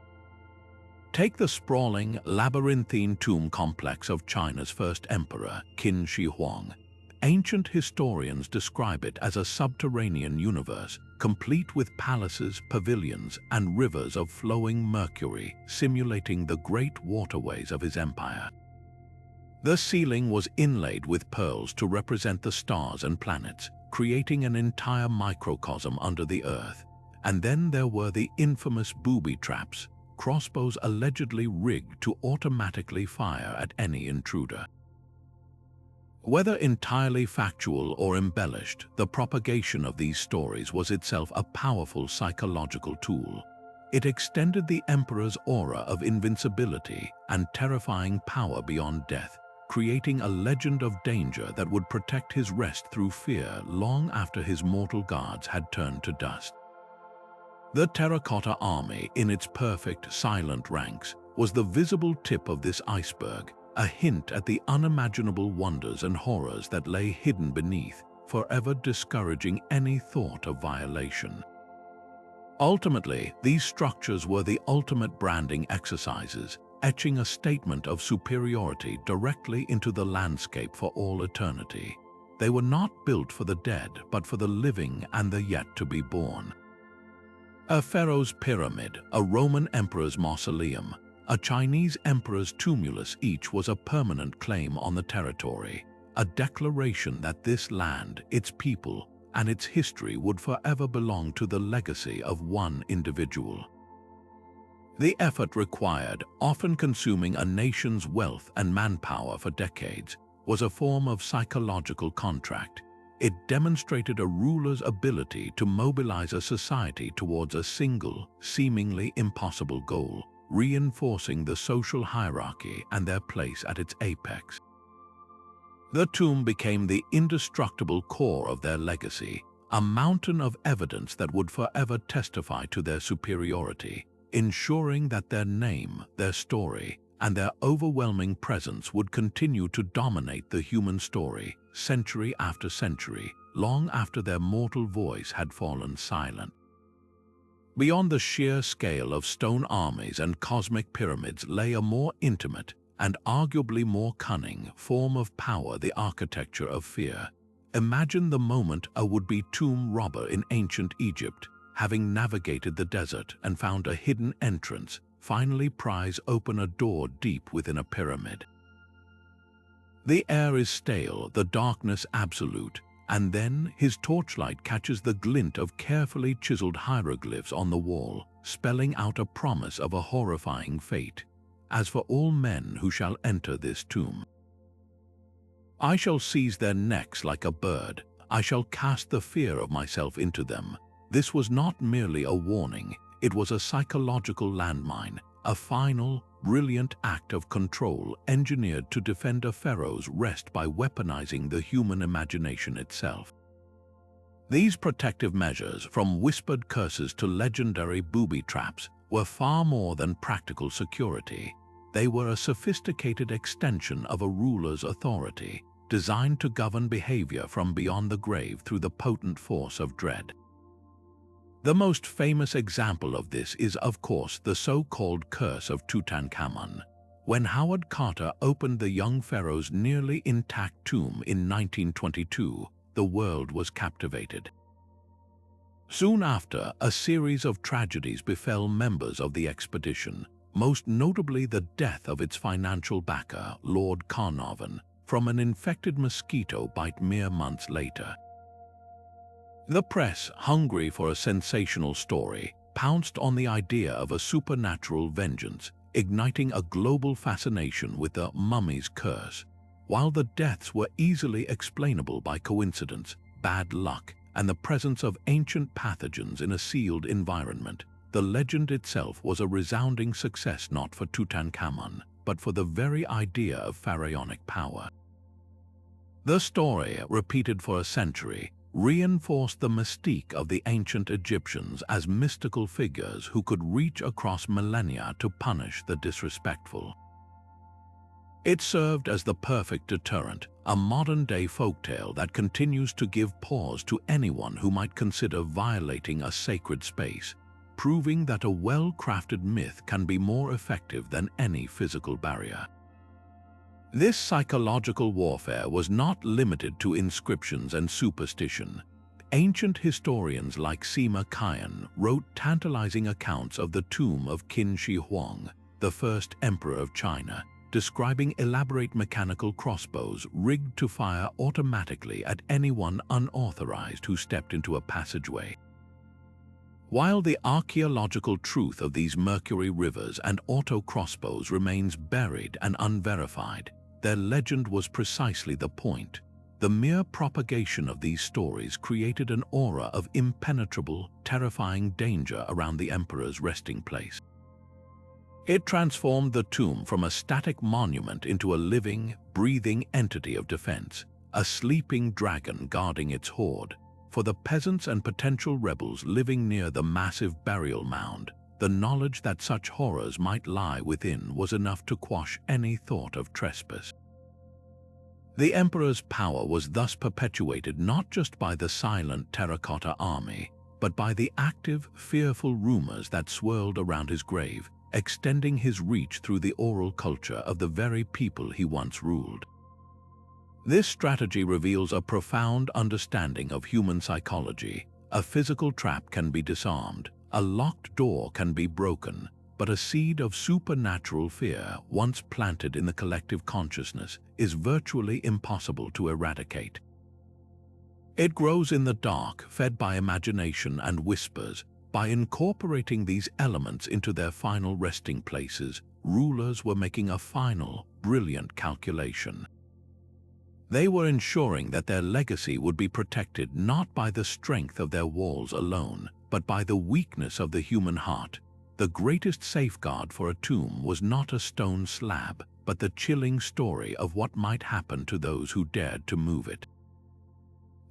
[SPEAKER 1] Take the sprawling, labyrinthine tomb complex of China's first emperor, Qin Shi Huang. Ancient historians describe it as a subterranean universe, complete with palaces, pavilions, and rivers of flowing mercury, simulating the great waterways of his empire. The ceiling was inlaid with pearls to represent the stars and planets, creating an entire microcosm under the earth. And then there were the infamous booby traps, crossbows allegedly rigged to automatically fire at any intruder. Whether entirely factual or embellished, the propagation of these stories was itself a powerful psychological tool. It extended the emperor's aura of invincibility and terrifying power beyond death, creating a legend of danger that would protect his rest through fear long after his mortal guards had turned to dust. The Terracotta Army, in its perfect, silent ranks, was the visible tip of this iceberg, a hint at the unimaginable wonders and horrors that lay hidden beneath, forever discouraging any thought of violation. Ultimately, these structures were the ultimate branding exercises, etching a statement of superiority directly into the landscape for all eternity. They were not built for the dead, but for the living and the yet-to-be-born. A pharaoh's pyramid, a Roman emperor's mausoleum, a Chinese emperor's tumulus, each was a permanent claim on the territory, a declaration that this land, its people, and its history would forever belong to the legacy of one individual. The effort required, often consuming a nation's wealth and manpower for decades, was a form of psychological contract. It demonstrated a ruler's ability to mobilize a society towards a single, seemingly impossible goal, reinforcing the social hierarchy and their place at its apex. The tomb became the indestructible core of their legacy, a mountain of evidence that would forever testify to their superiority, ensuring that their name, their story, and their overwhelming presence would continue to dominate the human story, century after century, long after their mortal voice had fallen silent. Beyond the sheer scale of stone armies and cosmic pyramids lay a more intimate, and arguably more cunning, form of power: the architecture of fear. Imagine the moment a would-be tomb robber in ancient Egypt, having navigated the desert and found a hidden entrance, finally pries open a door deep within a pyramid. The air is stale, the darkness absolute, and then his torchlight catches the glint of carefully chiseled hieroglyphs on the wall, spelling out a promise of a horrifying fate. As for all men who shall enter this tomb, I shall seize their necks like a bird, I shall cast the fear of myself into them. This was not merely a warning, it was a psychological landmine, a final, brilliant act of control engineered to defend a pharaoh's rest by weaponizing the human imagination itself. These protective measures, from whispered curses to legendary booby traps, were far more than practical security. They were a sophisticated extension of a ruler's authority, designed to govern behavior from beyond the grave through the potent force of dread. The most famous example of this is, of course, the so-called Curse of Tutankhamun. When Howard Carter opened the young pharaoh's nearly intact tomb in 1922, the world was captivated. Soon after, a series of tragedies befell members of the expedition, most notably the death of its financial backer, Lord Carnarvon, from an infected mosquito bite mere months later. The press, hungry for a sensational story, pounced on the idea of a supernatural vengeance, igniting a global fascination with the mummy's curse. While the deaths were easily explainable by coincidence, bad luck, and the presence of ancient pathogens in a sealed environment, the legend itself was a resounding success not for Tutankhamun, but for the very idea of pharaonic power. The story, repeated for a century, reinforced the mystique of the ancient Egyptians as mystical figures who could reach across millennia to punish the disrespectful. It served as the perfect deterrent, a modern-day folktale that continues to give pause to anyone who might consider violating a sacred space, proving that a well-crafted myth can be more effective than any physical barrier. This psychological warfare was not limited to inscriptions and superstition. Ancient historians like Sima Qian wrote tantalizing accounts of the tomb of Qin Shi Huang, the first emperor of China, describing elaborate mechanical crossbows rigged to fire automatically at anyone unauthorized who stepped into a passageway. While the archaeological truth of these mercury rivers and auto crossbows remains buried and unverified, their legend was precisely the point. The mere propagation of these stories created an aura of impenetrable, terrifying danger around the emperor's resting place. It transformed the tomb from a static monument into a living, breathing entity of defense, a sleeping dragon guarding its hoard. For the peasants and potential rebels living near the massive burial mound, the knowledge that such horrors might lie within was enough to quash any thought of trespass. The emperor's power was thus perpetuated not just by the silent terracotta army, but by the active, fearful rumors that swirled around his grave, extending his reach through the oral culture of the very people he once ruled. This strategy reveals a profound understanding of human psychology. A physical trap can be disarmed, a locked door can be broken, but a seed of supernatural fear, once planted in the collective consciousness, is virtually impossible to eradicate. It grows in the dark, fed by imagination and whispers. By incorporating these elements into their final resting places, rulers were making a final, brilliant calculation. They were ensuring that their legacy would be protected not by the strength of their walls alone, but by the weakness of the human heart. The greatest safeguard for a tomb was not a stone slab, but the chilling story of what might happen to those who dared to move it.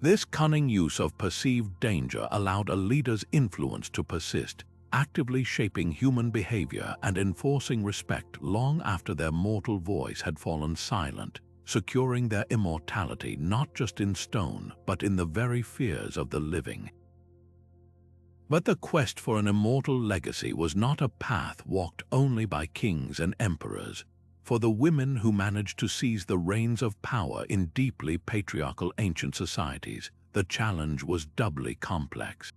[SPEAKER 1] This cunning use of perceived danger allowed a leader's influence to persist, actively shaping human behavior and enforcing respect long after their mortal voice had fallen silent, securing their immortality not just in stone, but in the very fears of the living. But the quest for an immortal legacy was not a path walked only by kings and emperors. For the women who managed to seize the reins of power in deeply patriarchal ancient societies, the challenge was doubly complex.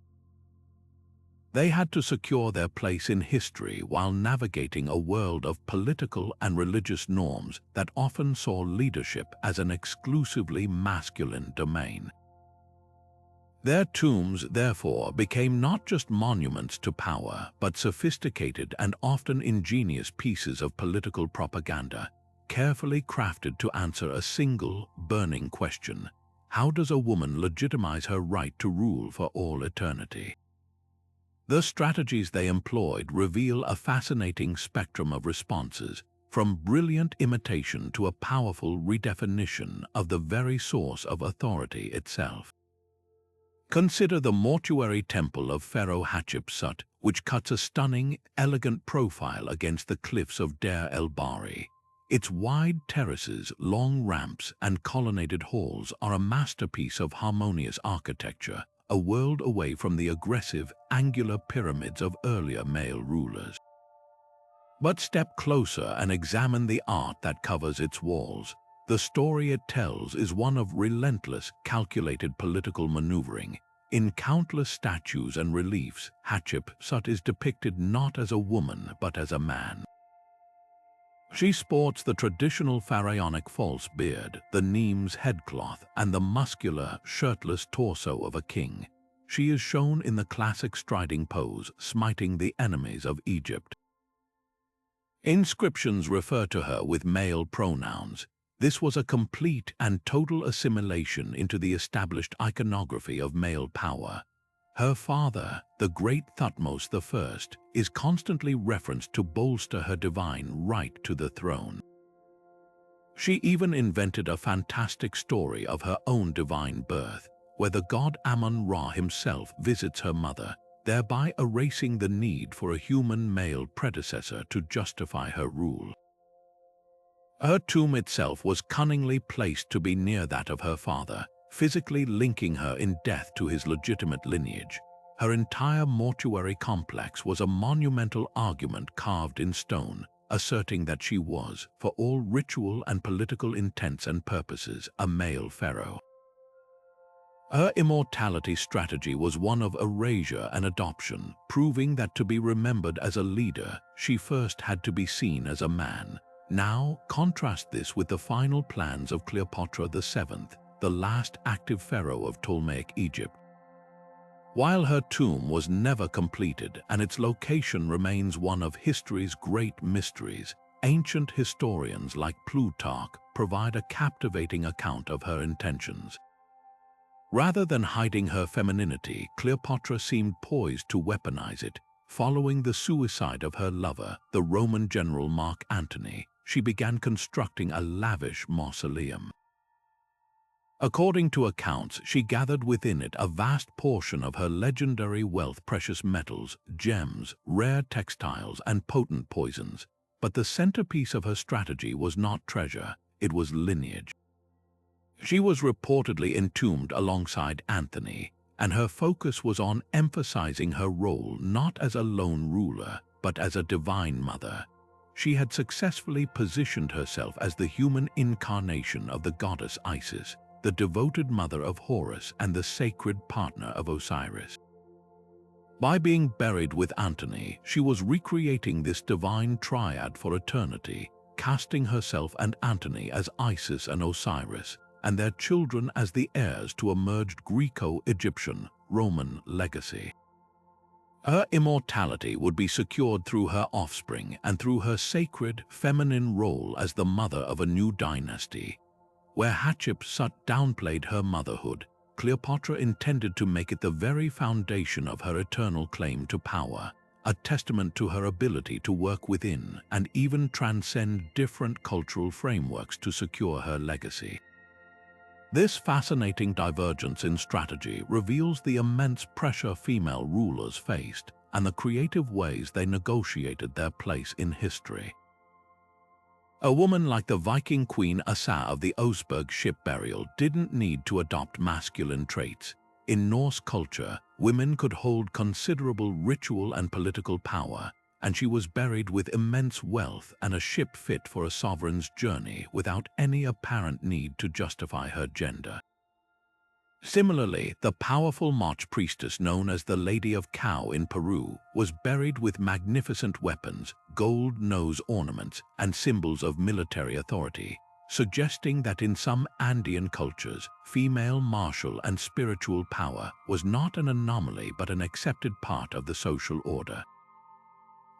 [SPEAKER 1] They had to secure their place in history while navigating a world of political and religious norms that often saw leadership as an exclusively masculine domain. Their tombs, therefore, became not just monuments to power, but sophisticated and often ingenious pieces of political propaganda, carefully crafted to answer a single, burning question: how does a woman legitimize her right to rule for all eternity? The strategies they employed reveal a fascinating spectrum of responses, from brilliant imitation to a powerful redefinition of the very source of authority itself. Consider the mortuary temple of Pharaoh Hatshepsut, which cuts a stunning, elegant profile against the cliffs of Deir el-Bahari. Its wide terraces, long ramps, and colonnaded halls are a masterpiece of harmonious architecture, a world away from the aggressive, angular pyramids of earlier male rulers. But step closer and examine the art that covers its walls. The story it tells is one of relentless, calculated political maneuvering. In countless statues and reliefs, Hatshepsut is depicted not as a woman but as a man. She sports the traditional pharaonic false beard, the Nemes headcloth, and the muscular, shirtless torso of a king. She is shown in the classic striding pose, smiting the enemies of Egypt. Inscriptions refer to her with male pronouns. This was a complete and total assimilation into the established iconography of male power. Her father, the great Thutmose I, is constantly referenced to bolster her divine right to the throne. She even invented a fantastic story of her own divine birth, where the god Amun-Ra himself visits her mother, thereby erasing the need for a human male predecessor to justify her rule. Her tomb itself was cunningly placed to be near that of her father, physically linking her in death to his legitimate lineage. Her entire mortuary complex was a monumental argument carved in stone, asserting that she was, for all ritual and political intents and purposes, a male pharaoh. Her immortality strategy was one of erasure and adoption, proving that to be remembered as a leader, she first had to be seen as a man. Now, contrast this with the final plans of Cleopatra VII, the last active pharaoh of Ptolemaic Egypt. While her tomb was never completed and its location remains one of history's great mysteries, ancient historians like Plutarch, provide a captivating account of her intentions. Rather than hiding her femininity, Cleopatra seemed poised to weaponize it. Following the suicide of her lover, the Roman general Mark Antony, she began constructing a lavish mausoleum. According to accounts, she gathered within it a vast portion of her legendary wealth: precious metals, gems, rare textiles, and potent poisons. But the centerpiece of her strategy was not treasure, it was lineage. She was reportedly entombed alongside Antony, and her focus was on emphasizing her role not as a lone ruler, but as a divine mother. She had successfully positioned herself as the human incarnation of the goddess Isis, the devoted mother of Horus and the sacred partner of Osiris. By being buried with Antony, she was recreating this divine triad for eternity, casting herself and Antony as Isis and Osiris, and their children as the heirs to a merged Greco-Egyptian Roman legacy. Her immortality would be secured through her offspring and through her sacred, feminine role as the mother of a new dynasty. Where Hatshepsut downplayed her motherhood, Cleopatra intended to make it the very foundation of her eternal claim to power, a testament to her ability to work within and even transcend different cultural frameworks to secure her legacy. This fascinating divergence in strategy reveals the immense pressure female rulers faced and the creative ways they negotiated their place in history. A woman like the Viking queen Asa of the Oseberg ship burial didn't need to adopt masculine traits. In Norse culture, women could hold considerable ritual and political power, and she was buried with immense wealth and a ship fit for a sovereign's journey without any apparent need to justify her gender. Similarly, the powerful March priestess known as the Lady of Cow in Peru was buried with magnificent weapons, gold nose ornaments, and symbols of military authority, suggesting that in some Andean cultures, female martial and spiritual power was not an anomaly but an accepted part of the social order.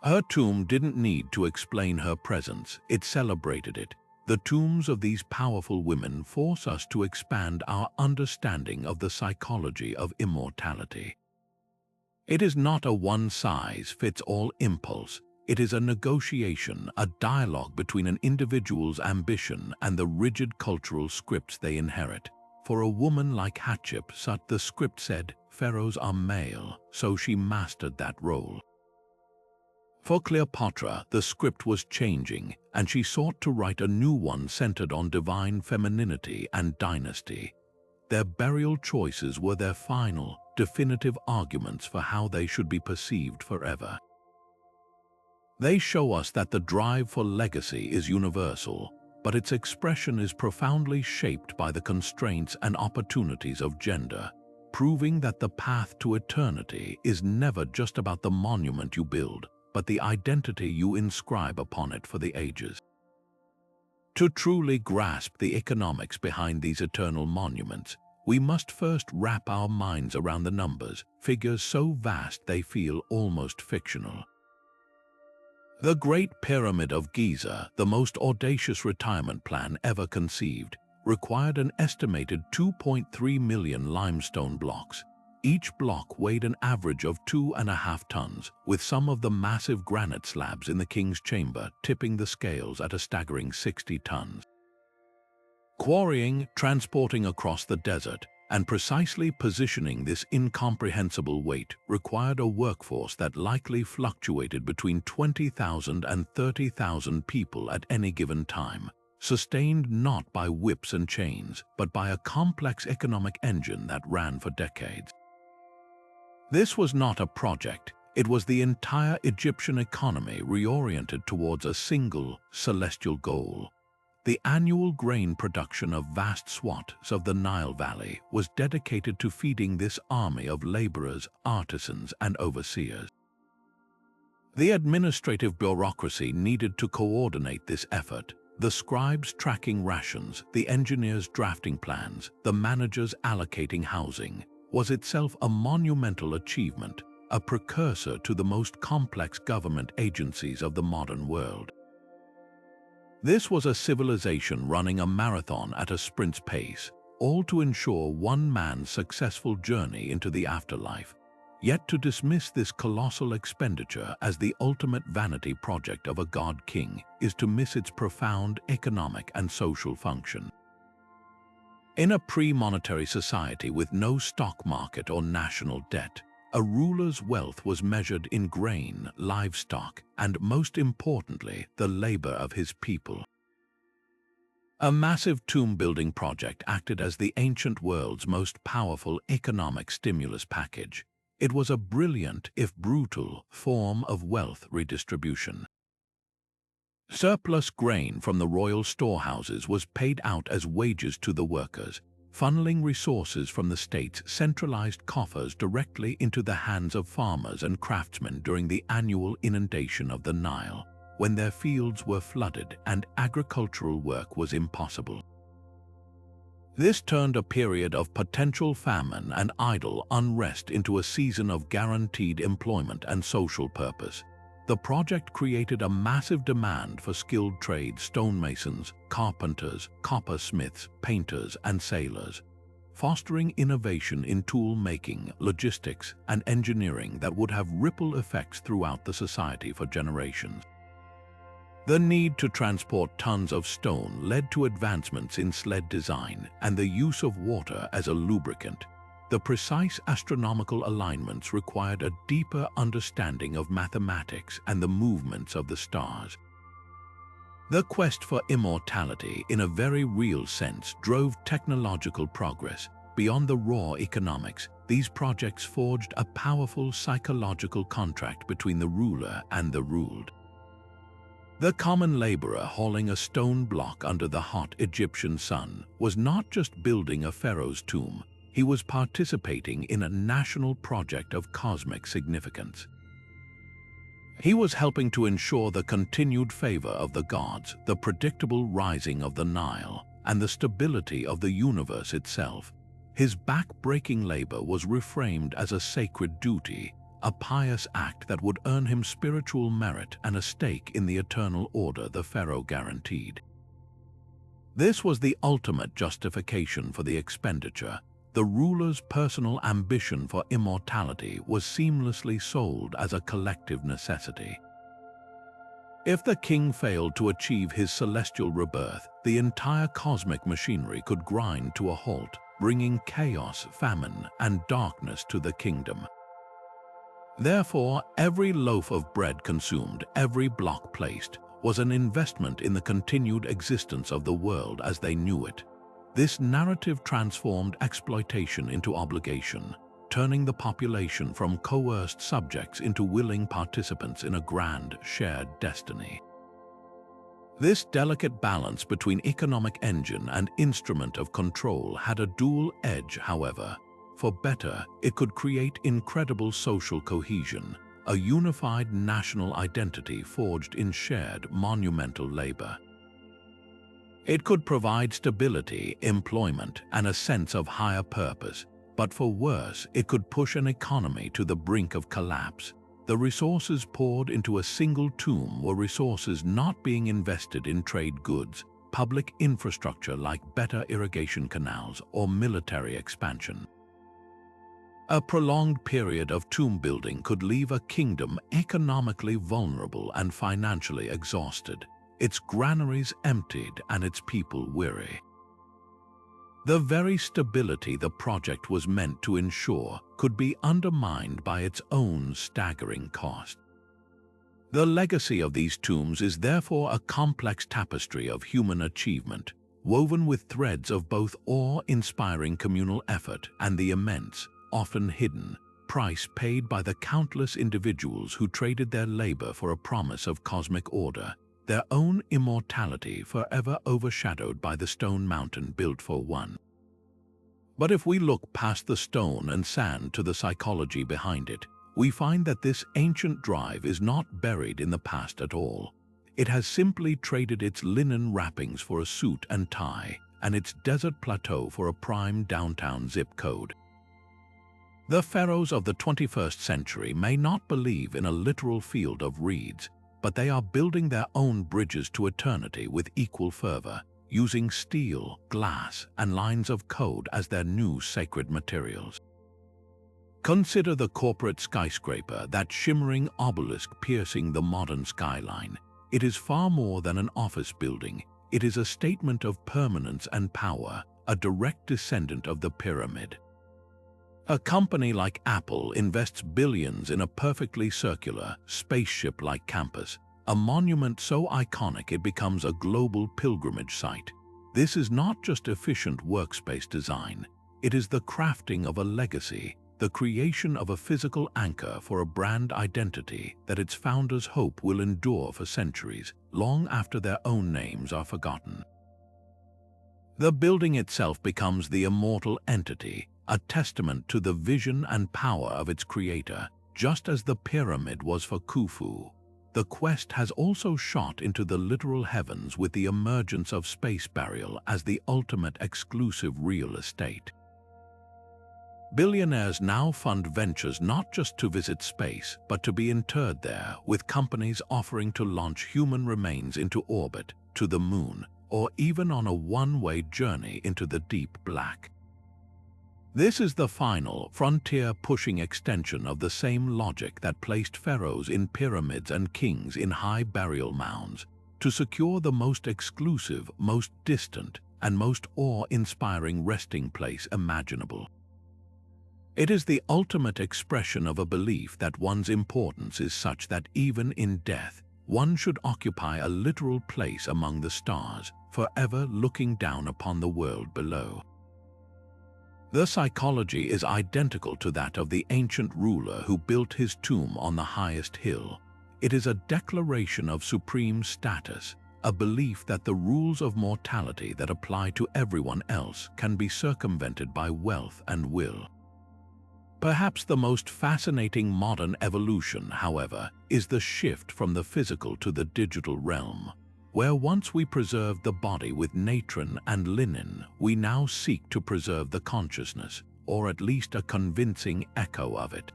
[SPEAKER 1] Her tomb didn't need to explain her presence, it celebrated it. The tombs of these powerful women force us to expand our understanding of the psychology of immortality. It is not a one-size-fits-all impulse. It is a negotiation, a dialogue between an individual's ambition and the rigid cultural scripts they inherit. For a woman like Hatshepsut, the script said, "Pharaohs are male," so she mastered that role. For Cleopatra, the script was changing, and she sought to write a new one centered on divine femininity and dynasty. Their burial choices were their final, definitive arguments for how they should be perceived forever. They show us that the drive for legacy is universal, but its expression is profoundly shaped by the constraints and opportunities of gender, proving that the path to eternity is never just about the monument you build, but the identity you inscribe upon it for the ages. To truly grasp the economics behind these eternal monuments, we must first wrap our minds around the numbers, figures so vast they feel almost fictional. The Great Pyramid of Giza, the most audacious retirement plan ever conceived, required an estimated 2.3 million limestone blocks. Each block weighed an average of 2.5 tons, with some of the massive granite slabs in the king's chamber tipping the scales at a staggering 60 tons. Quarrying, transporting across the desert, and precisely positioning this incomprehensible weight required a workforce that likely fluctuated between 20,000 and 30,000 people at any given time, sustained not by whips and chains, but by a complex economic engine that ran for decades. This was not a project, it was the entire Egyptian economy reoriented towards a single, celestial goal. The annual grain production of vast swaths of the Nile Valley was dedicated to feeding this army of laborers, artisans, and overseers. The administrative bureaucracy needed to coordinate this effort, the scribes tracking rations, the engineers drafting plans, the managers allocating housing, was itself a monumental achievement, a precursor to the most complex government agencies of the modern world. This was a civilization running a marathon at a sprint's pace, all to ensure one man's successful journey into the afterlife. Yet to dismiss this colossal expenditure as the ultimate vanity project of a god-king is to miss its profound economic and social function. In a pre-monetary society with no stock market or national debt, a ruler's wealth was measured in grain, livestock, and most importantly, the labor of his people. A massive tomb-building project acted as the ancient world's most powerful economic stimulus package. It was a brilliant, if brutal, form of wealth redistribution. Surplus grain from the royal storehouses was paid out as wages to the workers, funneling resources from the state's centralized coffers directly into the hands of farmers and craftsmen during the annual inundation of the Nile, when their fields were flooded and agricultural work was impossible. This turned a period of potential famine and idle unrest into a season of guaranteed employment and social purpose. The project created a massive demand for skilled trade stonemasons, carpenters, coppersmiths, painters, and sailors, fostering innovation in tool-making, logistics, and engineering that would have ripple effects throughout the society for generations. The need to transport tons of stone led to advancements in sled design and the use of water as a lubricant. The precise astronomical alignments required a deeper understanding of mathematics and the movements of the stars. The quest for immortality, in a very real sense, drove technological progress. Beyond the raw economics, these projects forged a powerful psychological contract between the ruler and the ruled. The common laborer hauling a stone block under the hot Egyptian sun was not just building a pharaoh's tomb, he was participating in a national project of cosmic significance. He was helping to ensure the continued favor of the gods, the predictable rising of the Nile, and the stability of the universe itself. His back-breaking labor was reframed as a sacred duty, a pious act that would earn him spiritual merit and a stake in the eternal order the pharaoh guaranteed. This was the ultimate justification for the expenditure. The ruler's personal ambition for immortality was seamlessly sold as a collective necessity. If the king failed to achieve his celestial rebirth, the entire cosmic machinery could grind to a halt, bringing chaos, famine, and darkness to the kingdom. Therefore, every loaf of bread consumed, every block placed, was an investment in the continued existence of the world as they knew it. This narrative transformed exploitation into obligation, turning the population from coerced subjects into willing participants in a grand, shared destiny. This delicate balance between economic engine and instrument of control had a dual edge, however. For better, it could create incredible social cohesion, a unified national identity forged in shared, monumental labor. It could provide stability, employment, and a sense of higher purpose, but for worse, it could push an economy to the brink of collapse. The resources poured into a single tomb were resources not being invested in trade goods, public infrastructure like better irrigation canals, or military expansion. A prolonged period of tomb building could leave a kingdom economically vulnerable and financially exhausted, its granaries emptied and its people weary. The very stability the project was meant to ensure could be undermined by its own staggering cost. The legacy of these tombs is therefore a complex tapestry of human achievement, woven with threads of both awe-inspiring communal effort and the immense, often hidden, price paid by the countless individuals who traded their labor for a promise of cosmic order, their own immortality forever overshadowed by the stone mountain built for one. But if we look past the stone and sand to the psychology behind it, we find that this ancient drive is not buried in the past at all. It has simply traded its linen wrappings for a suit and tie, and its desert plateau for a prime downtown zip code. The pharaohs of the 21st century may not believe in a literal field of reeds. but they are building their own bridges to eternity with equal fervor, using steel, glass, and lines of code as their new sacred materials. Consider the corporate skyscraper, that shimmering obelisk piercing the modern skyline. It is far more than an office building. It is a statement of permanence and power, a direct descendant of the pyramid. A company like Apple invests billions in a perfectly circular, spaceship-like campus, a monument so iconic it becomes a global pilgrimage site. This is not just efficient workspace design. It is the crafting of a legacy, the creation of a physical anchor for a brand identity that its founders hope will endure for centuries, long after their own names are forgotten. The building itself becomes the immortal entity, a testament to the vision and power of its creator, just as the pyramid was for Khufu. The quest has also shot into the literal heavens with the emergence of space burial as the ultimate exclusive real estate. Billionaires now fund ventures not just to visit space, but to be interred there, with companies offering to launch human remains into orbit, to the moon, or even on a one-way journey into the deep black. This is the final, frontier-pushing extension of the same logic that placed pharaohs in pyramids and kings in high burial mounds, to secure the most exclusive, most distant, and most awe-inspiring resting place imaginable. It is the ultimate expression of a belief that one's importance is such that even in death, one should occupy a literal place among the stars, forever looking down upon the world below. The psychology is identical to that of the ancient ruler who built his tomb on the highest hill. It is a declaration of supreme status, a belief that the rules of mortality that apply to everyone else can be circumvented by wealth and will. Perhaps the most fascinating modern evolution, however, is the shift from the physical to the digital realm. Where once we preserved the body with natron and linen, we now seek to preserve the consciousness, or at least a convincing echo of it.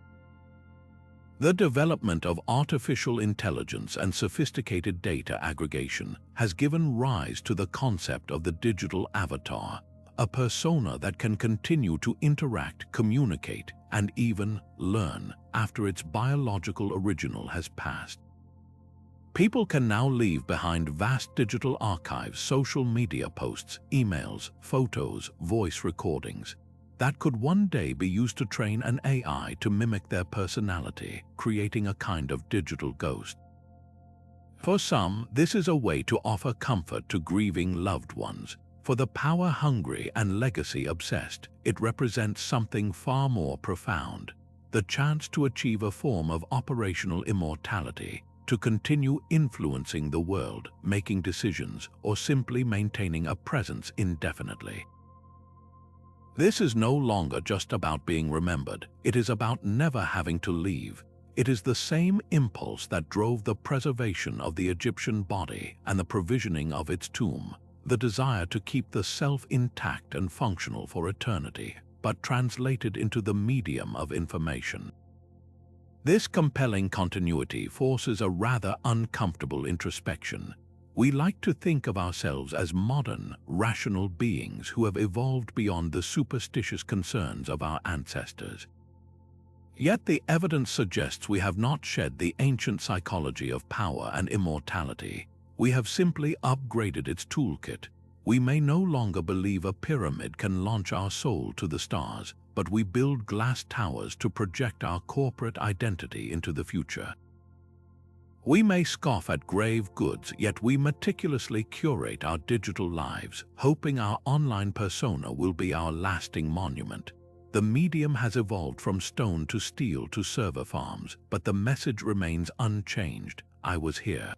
[SPEAKER 1] The development of artificial intelligence and sophisticated data aggregation has given rise to the concept of the digital avatar, a persona that can continue to interact, communicate, and even learn after its biological original has passed. People can now leave behind vast digital archives, social media posts, emails, photos, voice recordings, that could one day be used to train an AI to mimic their personality, creating a kind of digital ghost. For some, this is a way to offer comfort to grieving loved ones. For the power-hungry and legacy-obsessed, it represents something far more profound, the chance to achieve a form of operational immortality, to continue influencing the world, making decisions, or simply maintaining a presence indefinitely. This is no longer just about being remembered. It is about never having to leave. It is the same impulse that drove the preservation of the Egyptian body and the provisioning of its tomb, the desire to keep the self intact and functional for eternity, but translated into the medium of information. This compelling continuity forces a rather uncomfortable introspection. We like to think of ourselves as modern, rational beings who have evolved beyond the superstitious concerns of our ancestors. Yet the evidence suggests we have not shed the ancient psychology of power and immortality. We have simply upgraded its toolkit. We may no longer believe a pyramid can launch our soul to the stars, but we build glass towers to project our corporate identity into the future. We may scoff at grave goods, yet we meticulously curate our digital lives, hoping our online persona will be our lasting monument. The medium has evolved from stone to steel to server farms, but the message remains unchanged. I was here.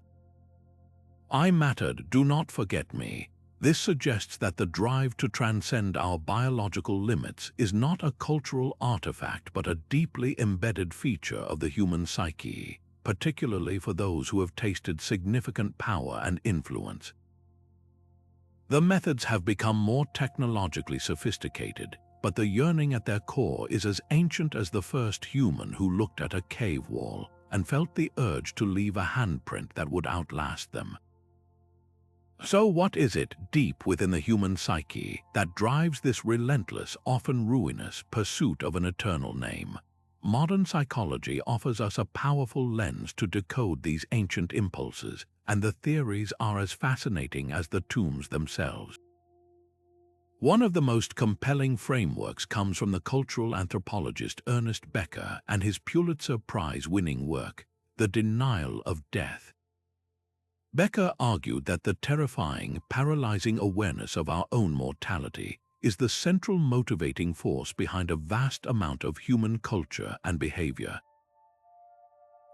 [SPEAKER 1] I mattered, do not forget me. This suggests that the drive to transcend our biological limits is not a cultural artifact but a deeply embedded feature of the human psyche, particularly for those who have tasted significant power and influence. The methods have become more technologically sophisticated, but the yearning at their core is as ancient as the first human who looked at a cave wall, and felt the urge to leave a handprint that would outlast them. So what is it deep within the human psyche that drives this relentless, often ruinous, pursuit of an eternal name? Modern psychology offers us a powerful lens to decode these ancient impulses, and the theories are as fascinating as the tombs themselves. One of the most compelling frameworks comes from the cultural anthropologist Ernest Becker and his Pulitzer Prize-winning work, The Denial of Death. Becker argued that the terrifying, paralyzing awareness of our own mortality is the central motivating force behind a vast amount of human culture and behavior.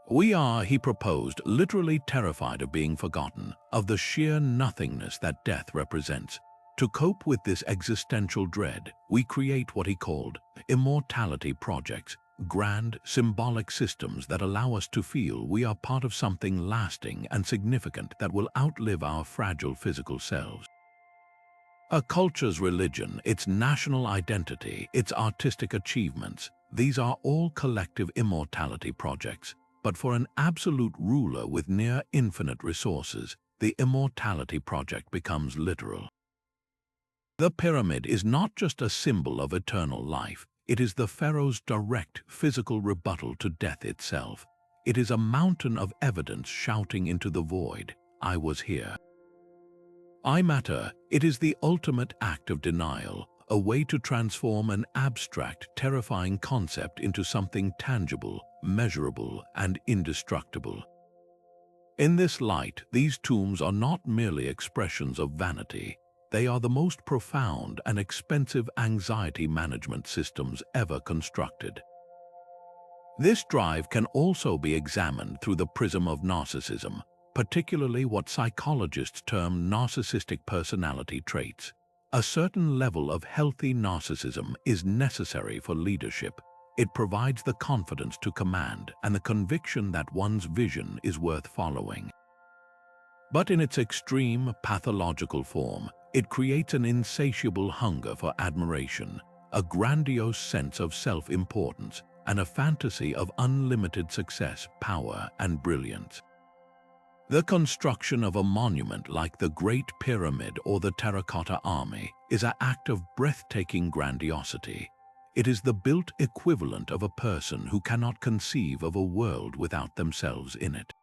[SPEAKER 1] We are, he proposed, literally terrified of being forgotten, of the sheer nothingness that death represents. To cope with this existential dread, we create what he called immortality projects, grand, symbolic systems that allow us to feel we are part of something lasting and significant that will outlive our fragile physical selves. A culture's religion, its national identity, its artistic achievements, these are all collective immortality projects. But for an absolute ruler with near infinite resources, the immortality project becomes literal. The pyramid is not just a symbol of eternal life, it is the pharaoh's direct physical rebuttal to death itself. It is a mountain of evidence shouting into the void, "I was here." I matter. It is the ultimate act of denial, a way to transform an abstract, terrifying concept into something tangible, measurable, and indestructible. In this light, these tombs are not merely expressions of vanity. They are the most profound and expensive anxiety management systems ever constructed. This drive can also be examined through the prism of narcissism, particularly what psychologists term narcissistic personality traits. A certain level of healthy narcissism is necessary for leadership. It provides the confidence to command and the conviction that one's vision is worth following. But in its extreme, pathological form, it creates an insatiable hunger for admiration, a grandiose sense of self-importance, and a fantasy of unlimited success, power, and brilliance. The construction of a monument like the Great Pyramid or the Terracotta Army is an act of breathtaking grandiosity. It is the built equivalent of a person who cannot conceive of a world without themselves in it.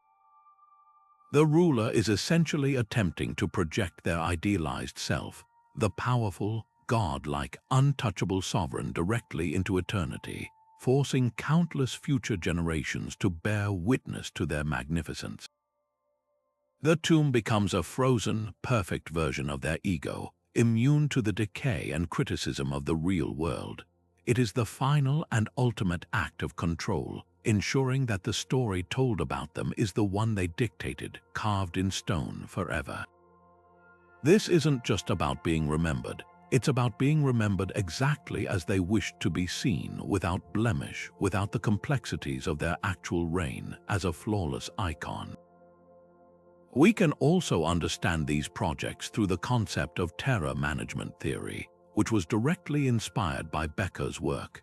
[SPEAKER 1] The ruler is essentially attempting to project their idealized self, the powerful, god-like, untouchable sovereign, directly into eternity, forcing countless future generations to bear witness to their magnificence. The tomb becomes a frozen, perfect version of their ego, immune to the decay and criticism of the real world. It is the final and ultimate act of control, ensuring that the story told about them is the one they dictated, carved in stone forever. This isn't just about being remembered. It's about being remembered exactly as they wished to be seen, without blemish, without the complexities of their actual reign, as a flawless icon. We can also understand these projects through the concept of terror management theory, which was directly inspired by Becker's work.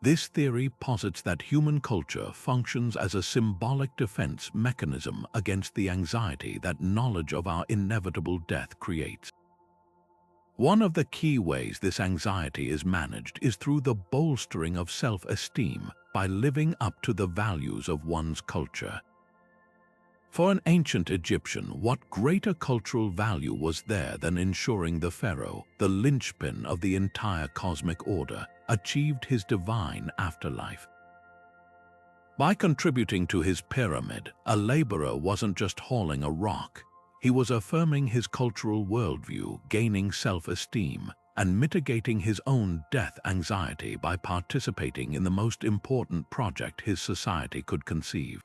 [SPEAKER 1] This theory posits that human culture functions as a symbolic defense mechanism against the anxiety that knowledge of our inevitable death creates. One of the key ways this anxiety is managed is through the bolstering of self-esteem by living up to the values of one's culture. For an ancient Egyptian, what greater cultural value was there than ensuring the pharaoh, the linchpin of the entire cosmic order, achieved his divine afterlife? By contributing to his pyramid, a laborer wasn't just hauling a rock. He was affirming his cultural worldview, gaining self-esteem, and mitigating his own death anxiety by participating in the most important project his society could conceive.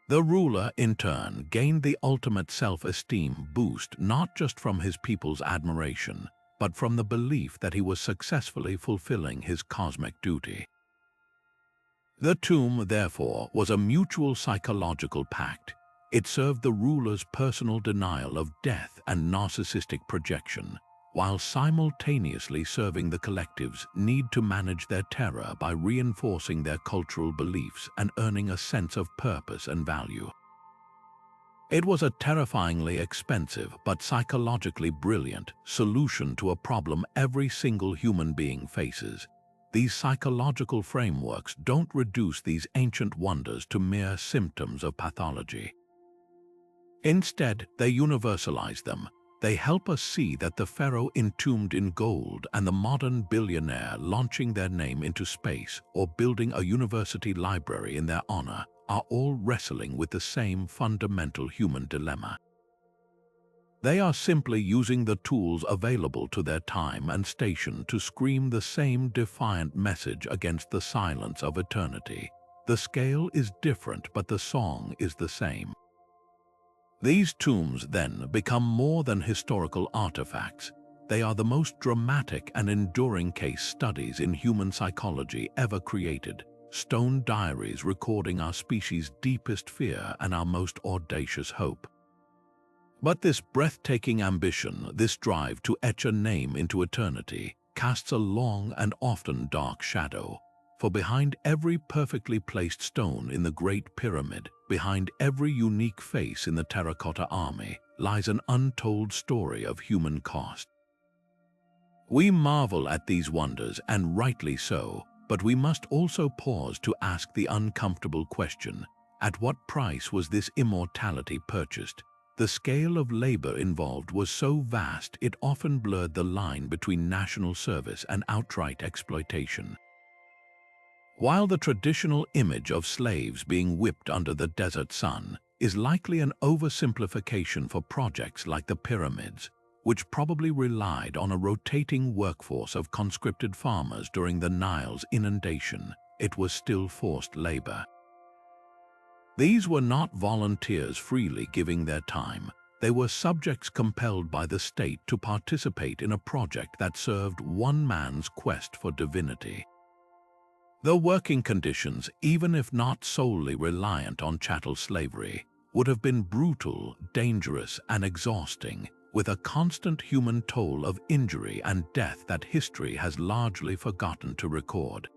[SPEAKER 1] The ruler, in turn, gained the ultimate self-esteem boost not just from his people's admiration, but from the belief that he was successfully fulfilling his cosmic duty. The tomb, therefore, was a mutual psychological pact. It served the ruler's personal denial of death and narcissistic projection. while simultaneously serving the collective's need to manage their terror by reinforcing their cultural beliefs and earning a sense of purpose and value. It was a terrifyingly expensive but psychologically brilliant solution to a problem every single human being faces. These psychological frameworks don't reduce these ancient wonders to mere symptoms of pathology. Instead, they universalize them. They help us see that the pharaoh entombed in gold and the modern billionaire launching their name into space or building a university library in their honor are all wrestling with the same fundamental human dilemma. They are simply using the tools available to their time and station to scream the same defiant message against the silence of eternity. The scale is different, but the song is the same. These tombs, then, become more than historical artifacts. They are the most dramatic and enduring case studies in human psychology ever created, stone diaries recording our species' deepest fear and our most audacious hope. But this breathtaking ambition, this drive to etch a name into eternity, casts a long and often dark shadow. For behind every perfectly placed stone in the Great Pyramid, behind every unique face in the Terracotta Army, lies an untold story of human cost. We marvel at these wonders, and rightly so, but we must also pause to ask the uncomfortable question: at what price was this immortality purchased? The scale of labor involved was so vast it often blurred the line between national service and outright exploitation. While the traditional image of slaves being whipped under the desert sun is likely an oversimplification for projects like the pyramids, which probably relied on a rotating workforce of conscripted farmers during the Nile's inundation, it was still forced labor. These were not volunteers freely giving their time. They were subjects compelled by the state to participate in a project that served one man's quest for divinity. The working conditions, even if not solely reliant on chattel slavery, would have been brutal, dangerous, and exhausting, with a constant human toll of injury and death that history has largely forgotten to record.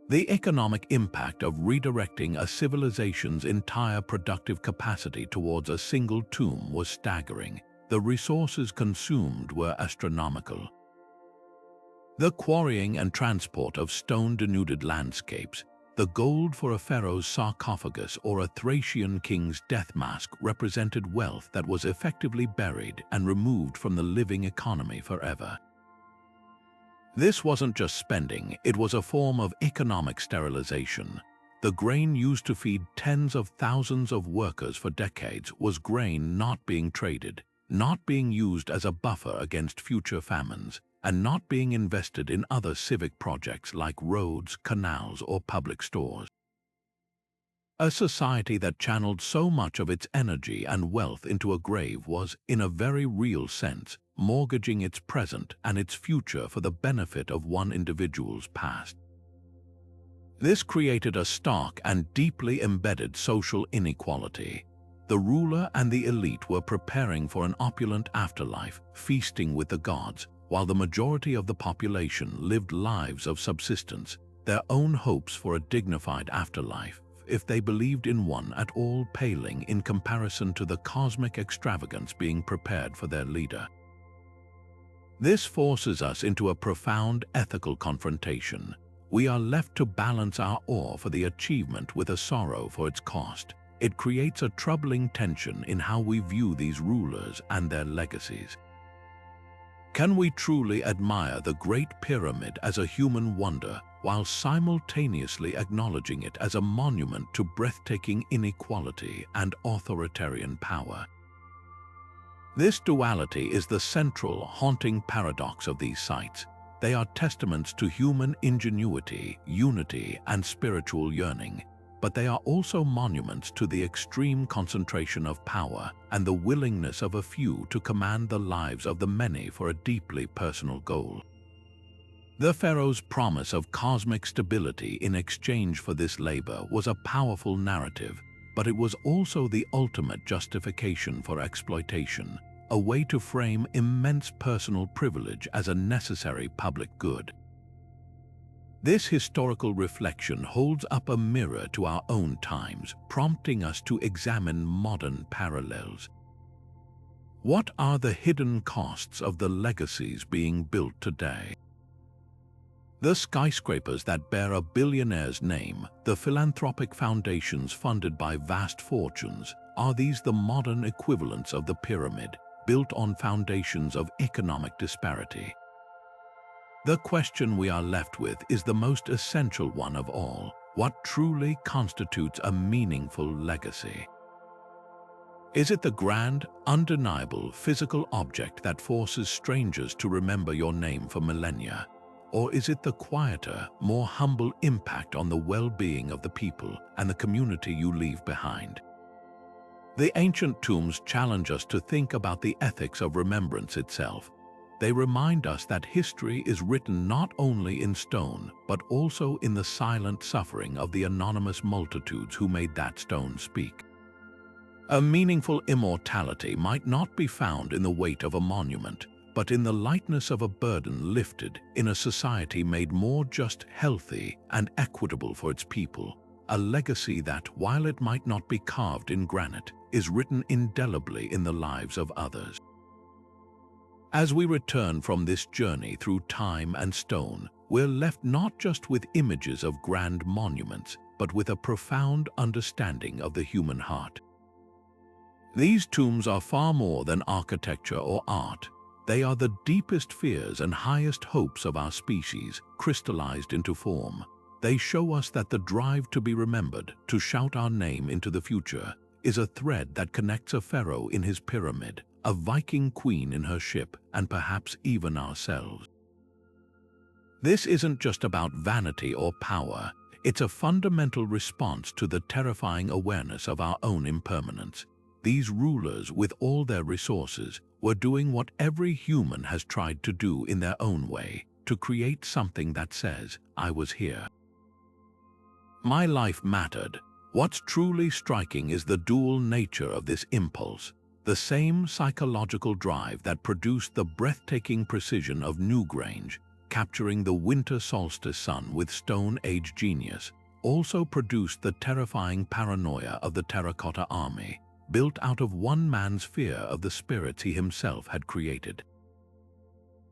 [SPEAKER 1] The economic impact of redirecting a civilization's entire productive capacity towards a single tomb was staggering. The resources consumed were astronomical. The quarrying and transport of stone-denuded landscapes, the gold for a pharaoh's sarcophagus or a Thracian king's death mask represented wealth that was effectively buried and removed from the living economy forever. This wasn't just spending, it was a form of economic sterilization. The grain used to feed tens of thousands of workers for decades was grain not being traded, not being used as a buffer against future famines, and not being invested in other civic projects like roads, canals, or public stores. A society that channeled so much of its energy and wealth into a grave was, in a very real sense, mortgaging its present and its future for the benefit of one individual's past. This created a stark and deeply embedded social inequality. The ruler and the elite were preparing for an opulent afterlife, feasting with the gods, while the majority of the population lived lives of subsistence, their own hopes for a dignified afterlife, if they believed in one at all, paling in comparison to the cosmic extravagance being prepared for their leader. This forces us into a profound ethical confrontation. We are left to balance our awe for the achievement with a sorrow for its cost. It creates a troubling tension in how we view these rulers and their legacies. Can we truly admire the Great Pyramid as a human wonder while simultaneously acknowledging it as a monument to breathtaking inequality and authoritarian power? This duality is the central, haunting paradox of these sites. They are testaments to human ingenuity, unity, and spiritual yearning, but they are also monuments to the extreme concentration of power and the willingness of a few to command the lives of the many for a deeply personal goal. The pharaoh's promise of cosmic stability in exchange for this labor was a powerful narrative, but it was also the ultimate justification for exploitation, a way to frame immense personal privilege as a necessary public good. This historical reflection holds up a mirror to our own times, prompting us to examine modern parallels. What are the hidden costs of the legacies being built today? The skyscrapers that bear a billionaire's name, the philanthropic foundations funded by vast fortunes, are these the modern equivalents of the pyramid, built on foundations of economic disparity? The question we are left with is the most essential one of all. What truly constitutes a meaningful legacy? Is it the grand, undeniable physical object that forces strangers to remember your name for millennia? Or is it the quieter, more humble impact on the well-being of the people and the community you leave behind? The ancient tombs challenge us to think about the ethics of remembrance itself. They remind us that history is written not only in stone, but also in the silent suffering of the anonymous multitudes who made that stone speak. A meaningful immortality might not be found in the weight of a monument, but in the lightness of a burden lifted in a society made more just, healthy, and equitable for its people. A legacy that, while it might not be carved in granite, is written indelibly in the lives of others. As we return from this journey through time and stone, we're left not just with images of grand monuments, but with a profound understanding of the human heart. These tombs are far more than architecture or art. They are the deepest fears and highest hopes of our species, crystallized into form. They show us that the drive to be remembered, to shout our name into the future, is a thread that connects a pharaoh in his pyramid, a Viking queen in her ship, and perhaps even ourselves. This isn't just about vanity or power. It's a fundamental response to the terrifying awareness of our own impermanence. These rulers, with all their resources, were doing what every human has tried to do in their own way, to create something that says, "I was here. My life mattered." What's truly striking is the dual nature of this impulse. The same psychological drive that produced the breathtaking precision of Newgrange, capturing the winter solstice sun with Stone Age genius, also produced the terrifying paranoia of the Terracotta Army, built out of one man's fear of the spirits he himself had created.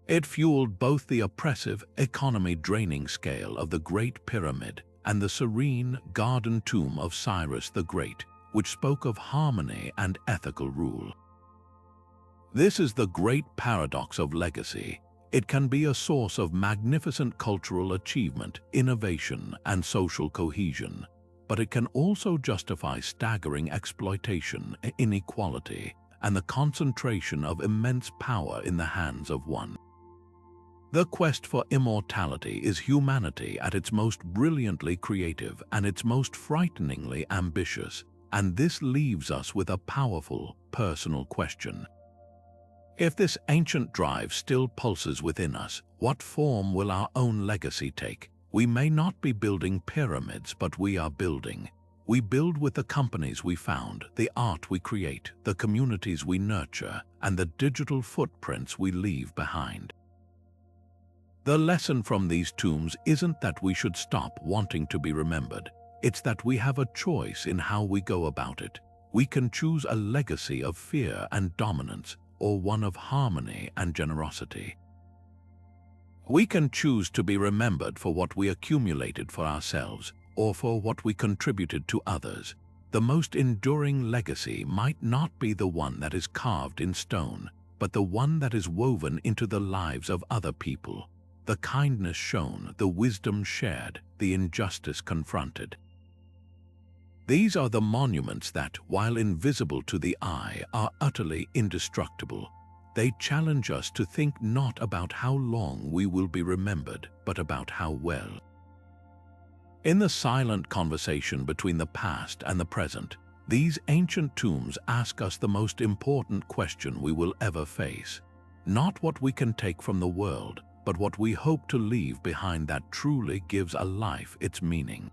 [SPEAKER 1] It fueled both the oppressive, economy-draining scale of the Great Pyramid and the serene, garden tomb of Cyrus the Great, which spoke of harmony and ethical rule. This is the great paradox of legacy. It can be a source of magnificent cultural achievement, innovation, and social cohesion, but it can also justify staggering exploitation, inequality, and the concentration of immense power in the hands of one. The quest for immortality is humanity at its most brilliantly creative and its most frighteningly ambitious, and this leaves us with a powerful, personal question. If this ancient drive still pulses within us, what form will our own legacy take? We may not be building pyramids, but we are building. We build with the companies we found, the art we create, the communities we nurture, and the digital footprints we leave behind. The lesson from these tombs isn't that we should stop wanting to be remembered. It's that we have a choice in how we go about it. We can choose a legacy of fear and dominance, or one of harmony and generosity. We can choose to be remembered for what we accumulated for ourselves, or for what we contributed to others. The most enduring legacy might not be the one that is carved in stone, but the one that is woven into the lives of other people. The kindness shown, the wisdom shared, the injustice confronted. These are the monuments that, while invisible to the eye, are utterly indestructible. They challenge us to think not about how long we will be remembered, but about how well. In the silent conversation between the past and the present, these ancient tombs ask us the most important question we will ever face. Not what we can take from the world, but what we hope to leave behind that truly gives a life its meaning.